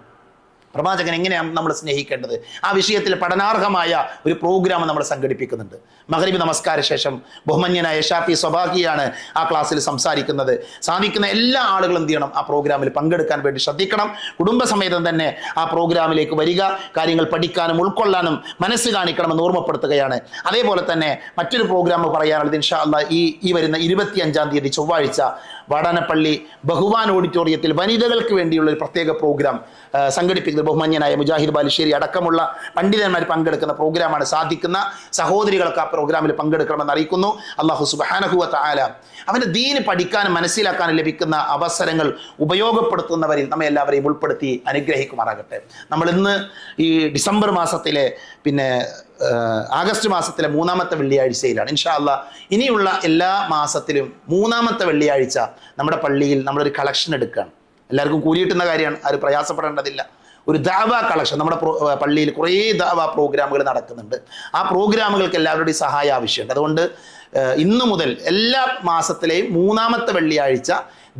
പ്രവാചകൻ എങ്ങനെയാണ് നമ്മൾ സ്നേഹിക്കേണ്ടത്, ആ വിഷയത്തിൽ പഠനാർഹമായ ഒരു പ്രോഗ്രാം നമ്മൾ സംഘടിപ്പിക്കുന്നുണ്ട്. മഗ്രിബ് നമസ്കാര ശേഷം ബഹുമാന്യനായ ഷാഫി സ്വബാഹിയാണ് ആ ക്ലാസ്സിൽ സംസാരിക്കുന്നത്. സാധിക്കുന്ന എല്ലാ ആളുകളും എന്ത് ചെയ്യണം? ആ പ്രോഗ്രാമിൽ പങ്കെടുക്കാൻ വേണ്ടി ശ്രദ്ധിക്കണം. കുടുംബസമേതം തന്നെ ആ പ്രോഗ്രാമിലേക്ക് വരിക, കാര്യങ്ങൾ പഠിക്കാനും ഉൾക്കൊള്ളാനും മനസ്സ് കാണിക്കണമെന്ന് ഓർമ്മപ്പെടുത്തുകയാണ്. അതേപോലെ തന്നെ മറ്റൊരു പ്രോഗ്രാം പറയാനുള്ളത് ഇൻഷാ അല്ലാഹ് ഈ വരുന്ന 25-ാം തീയതി ചൊവ്വാഴ്ച വാടാനപ്പള്ളി ബഹുവാൻ ഓഡിറ്റോറിയത്തിൽ വനിതകൾക്ക് വേണ്ടിയുള്ള ഒരു പ്രത്യേക പ്രോഗ്രാം സംഘടിപ്പിക്കുന്നത് ബഹുമാന്യനായ മുജാഹിദ് ബാലുശ്ശേരി അടക്കമുള്ള പണ്ഡിതന്മാർ പങ്കെടുക്കുന്ന പ്രോഗ്രാമാണ്. സാധിക്കുന്ന സഹോദരികൾക്ക് ആ പ്രോഗ്രാമിൽ പങ്കെടുക്കണമെന്ന് അറിയിക്കുന്നു. അല്ലാഹു സുബ്ഹാനഹു വ തആല അവൻ്റെ ദീന് പഠിക്കാനും മനസ്സിലാക്കാനും ലഭിക്കുന്ന അവസരങ്ങൾ ഉപയോഗപ്പെടുത്തുന്നവരിൽ നമ്മെ എല്ലാവരെയും ഉൾപ്പെടുത്തി അനുഗ്രഹിക്കുമാറാകട്ടെ. നമ്മൾ ഇന്ന് ഈ ഡിസംബർ മാസത്തിലെ ആഗസ്റ്റ് മാസത്തിലെ 3-ാമത്തെ വെള്ളിയാഴ്ചയിലാണ്. ഇൻഷാ അല്ലാഹ് ഇനിയുള്ള എല്ലാ മാസത്തിലും 3-ാമത്തെ വെള്ളിയാഴ്ച നമ്മുടെ പള്ളിയിൽ നമ്മളൊരു കളക്ഷൻ എടുക്കുകയാണ്. എല്ലാവർക്കും കൂലി കിട്ടുന്ന കാര്യമാണ്, ആരും പ്രയാസപ്പെടേണ്ടതില്ല. ഒരു ദഅവ കളക്ഷൻ നമ്മുടെ പള്ളിയിൽ കുറേ ദഅവ പ്രോഗ്രാമുകൾ നടക്കുന്നുണ്ട്. ആ പ്രോഗ്രാമുകൾക്ക് എല്ലാവരുടെയും സഹായം ആവശ്യമുണ്ട്. അതുകൊണ്ട് ഇന്നു മുതൽ എല്ലാ മാസത്തിലെയും 3-ാമത്തെ വെള്ളിയാഴ്ച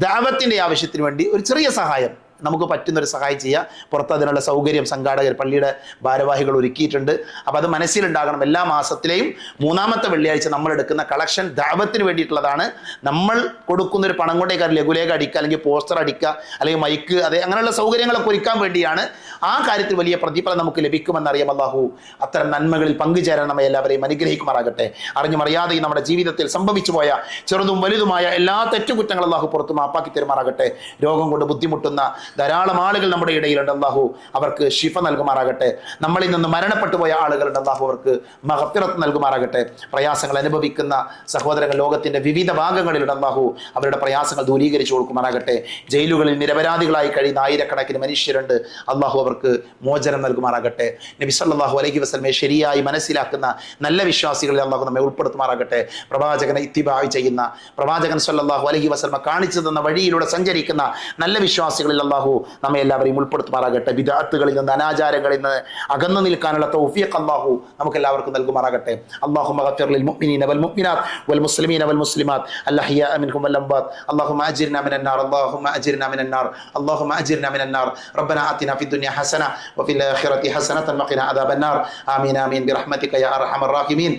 ദഅവത്തിൻ്റെ ആവശ്യത്തിന് വേണ്ടി ഒരു ചെറിയ സഹായം നമുക്ക് പറ്റുന്നൊരു സഹായം ചെയ്യുക. പുറത്ത് അതിനുള്ള സൗകര്യം സംഘാടകർ പള്ളിയുടെ ഭാരവാഹികൾ ഒരുക്കിയിട്ടുണ്ട്. അപ്പോൾ അത് മനസ്സിലുണ്ടാകണം. എല്ലാ മാസത്തിലെയും 3-ാമത്തെ വെള്ളിയാഴ്ച നമ്മൾ എടുക്കുന്ന കളക്ഷൻ ദഅവത്തിന് വേണ്ടിയിട്ടുള്ളതാണ്. നമ്മൾ കൊടുക്കുന്നൊരു പണം കൊണ്ടേ ലഘുലേഖ അടിക്കുക, അല്ലെങ്കിൽ പോസ്റ്റർ അടിക്കുക, അല്ലെങ്കിൽ മൈക്ക്, അതെ അങ്ങനെയുള്ള സൗകര്യങ്ങളൊക്കെ ഒരുക്കാൻ വേണ്ടിയാണ്. ആ കാര്യത്തിൽ വലിയ പ്രതിഫലം നമുക്ക് ലഭിക്കുമെന്നറിയാം. അല്ലാഹു അത്തരം നന്മകളിൽ പങ്കുചേരാൻ നമ്മെ എല്ലാവരെയും അനുഗ്രഹിക്കുമാറാകട്ടെ. അറിഞ്ഞും അറിയാതെയും നമ്മുടെ ജീവിതത്തിൽ സംഭവിച്ചു പോയ ചെറുതും വലുതുമായ എല്ലാ തെറ്റുകുറ്റങ്ങൾ അല്ലാഹു പുറത്ത് മാപ്പാക്കി തരുമാറാകട്ടെ. രോഗം കൊണ്ട് ബുദ്ധിമുട്ടുന്ന ധാരാളം ആളുകൾ നമ്മുടെ ഇടയിലുണ്ട്. അല്ലാഹു അവർക്ക് ശിഫ നൽകുമാറാകട്ടെ. നമ്മളിൽ നിന്ന് മരണപ്പെട്ടു പോയ ആളുകളുണ്ട്. അല്ലാഹു അവർക്ക് മഗ്ഫിറത്ത് നൽകുമാറാകട്ടെ. പ്രയാസങ്ങൾ അനുഭവിക്കുന്ന സഹോദരങ്ങൾ ലോകത്തിന്റെ വിവിധ ഭാഗങ്ങളിലുണ്ട്. അല്ലാഹു അവരുടെ പ്രയാസങ്ങൾ ദൂരീകരിച്ചു കൊടുക്കുമാറാകട്ടെ. ജയിലുകളിൽ നിരപരാധികളായി കഴിയുന്ന ആയിരക്കണക്കിന് മനുഷ്യരുണ്ട്. അല്ലാഹു അവർക്ക് മോചനം നൽകുമാറാകട്ടെ. നബി സല്ലല്ലാഹു അലൈഹി വസല്ലമയെ ശരിയായി മനസ്സിലാക്കുന്ന നല്ല വിശ്വാസികളിൽ അല്ലാഹു നമ്മെ ഉൾപ്പെടുത്തുമാറാകട്ടെ. പ്രവാചകനെ ഇത്തിബാഅ് ചെയ്യുന്ന, പ്രവാചകൻ സല്ലല്ലാഹു അലൈഹി വസല്ലമ കാണിച്ചു തന്ന വഴിയിലൂടെ സഞ്ചരിക്കുന്ന നല്ല വിശ്വാസികളിൽ അല്ലാഹു നമ്മെ എല്ലാവരെയും ഉൾപ്പെടുത്തുമാറാകട്ടെ. ബിദ്അത്തുകളിൽ നിന്ന്, അനാചാരങ്ങളിൽ നിന്ന് അകന്നു നിൽക്കാനുള്ള തൗഫീഖ് അല്ലാഹു നമുക്ക് എല്ലാവർക്കും നൽകുമാറാകട്ടെ. അല്ലാഹുമ്മ ഗഫിർ ലിൽ മുഅ്മിനീന വൽ മുഅ്മിനാത്ത് വൽ മുസ്ലിമീന വൽ മുസ്ലിമാത്ത് അൽഅഹ്യാഅ മിൻഹും വൽ അംവാത്ത്. അല്ലാഹുമ്മ അജിർനാ മിനൻ നാർ, അല്ലാഹുമ്മ അജിർനാ മിനൻ നാർ, അല്ലാഹുമ്മ അജിർനാ മിനൻ നാർ. റബ്ബനാ ആതിനാ ഫിദ് ദുനിയ ഹസന വഫിൽ ആഖിറതി ഹസനതൻ വഖിനാ അദാബൻ നാർ. ആമീൻ ആമീൻ ബിറഹ്മതിക യാ അർഹമർ റാഹിമീൻ.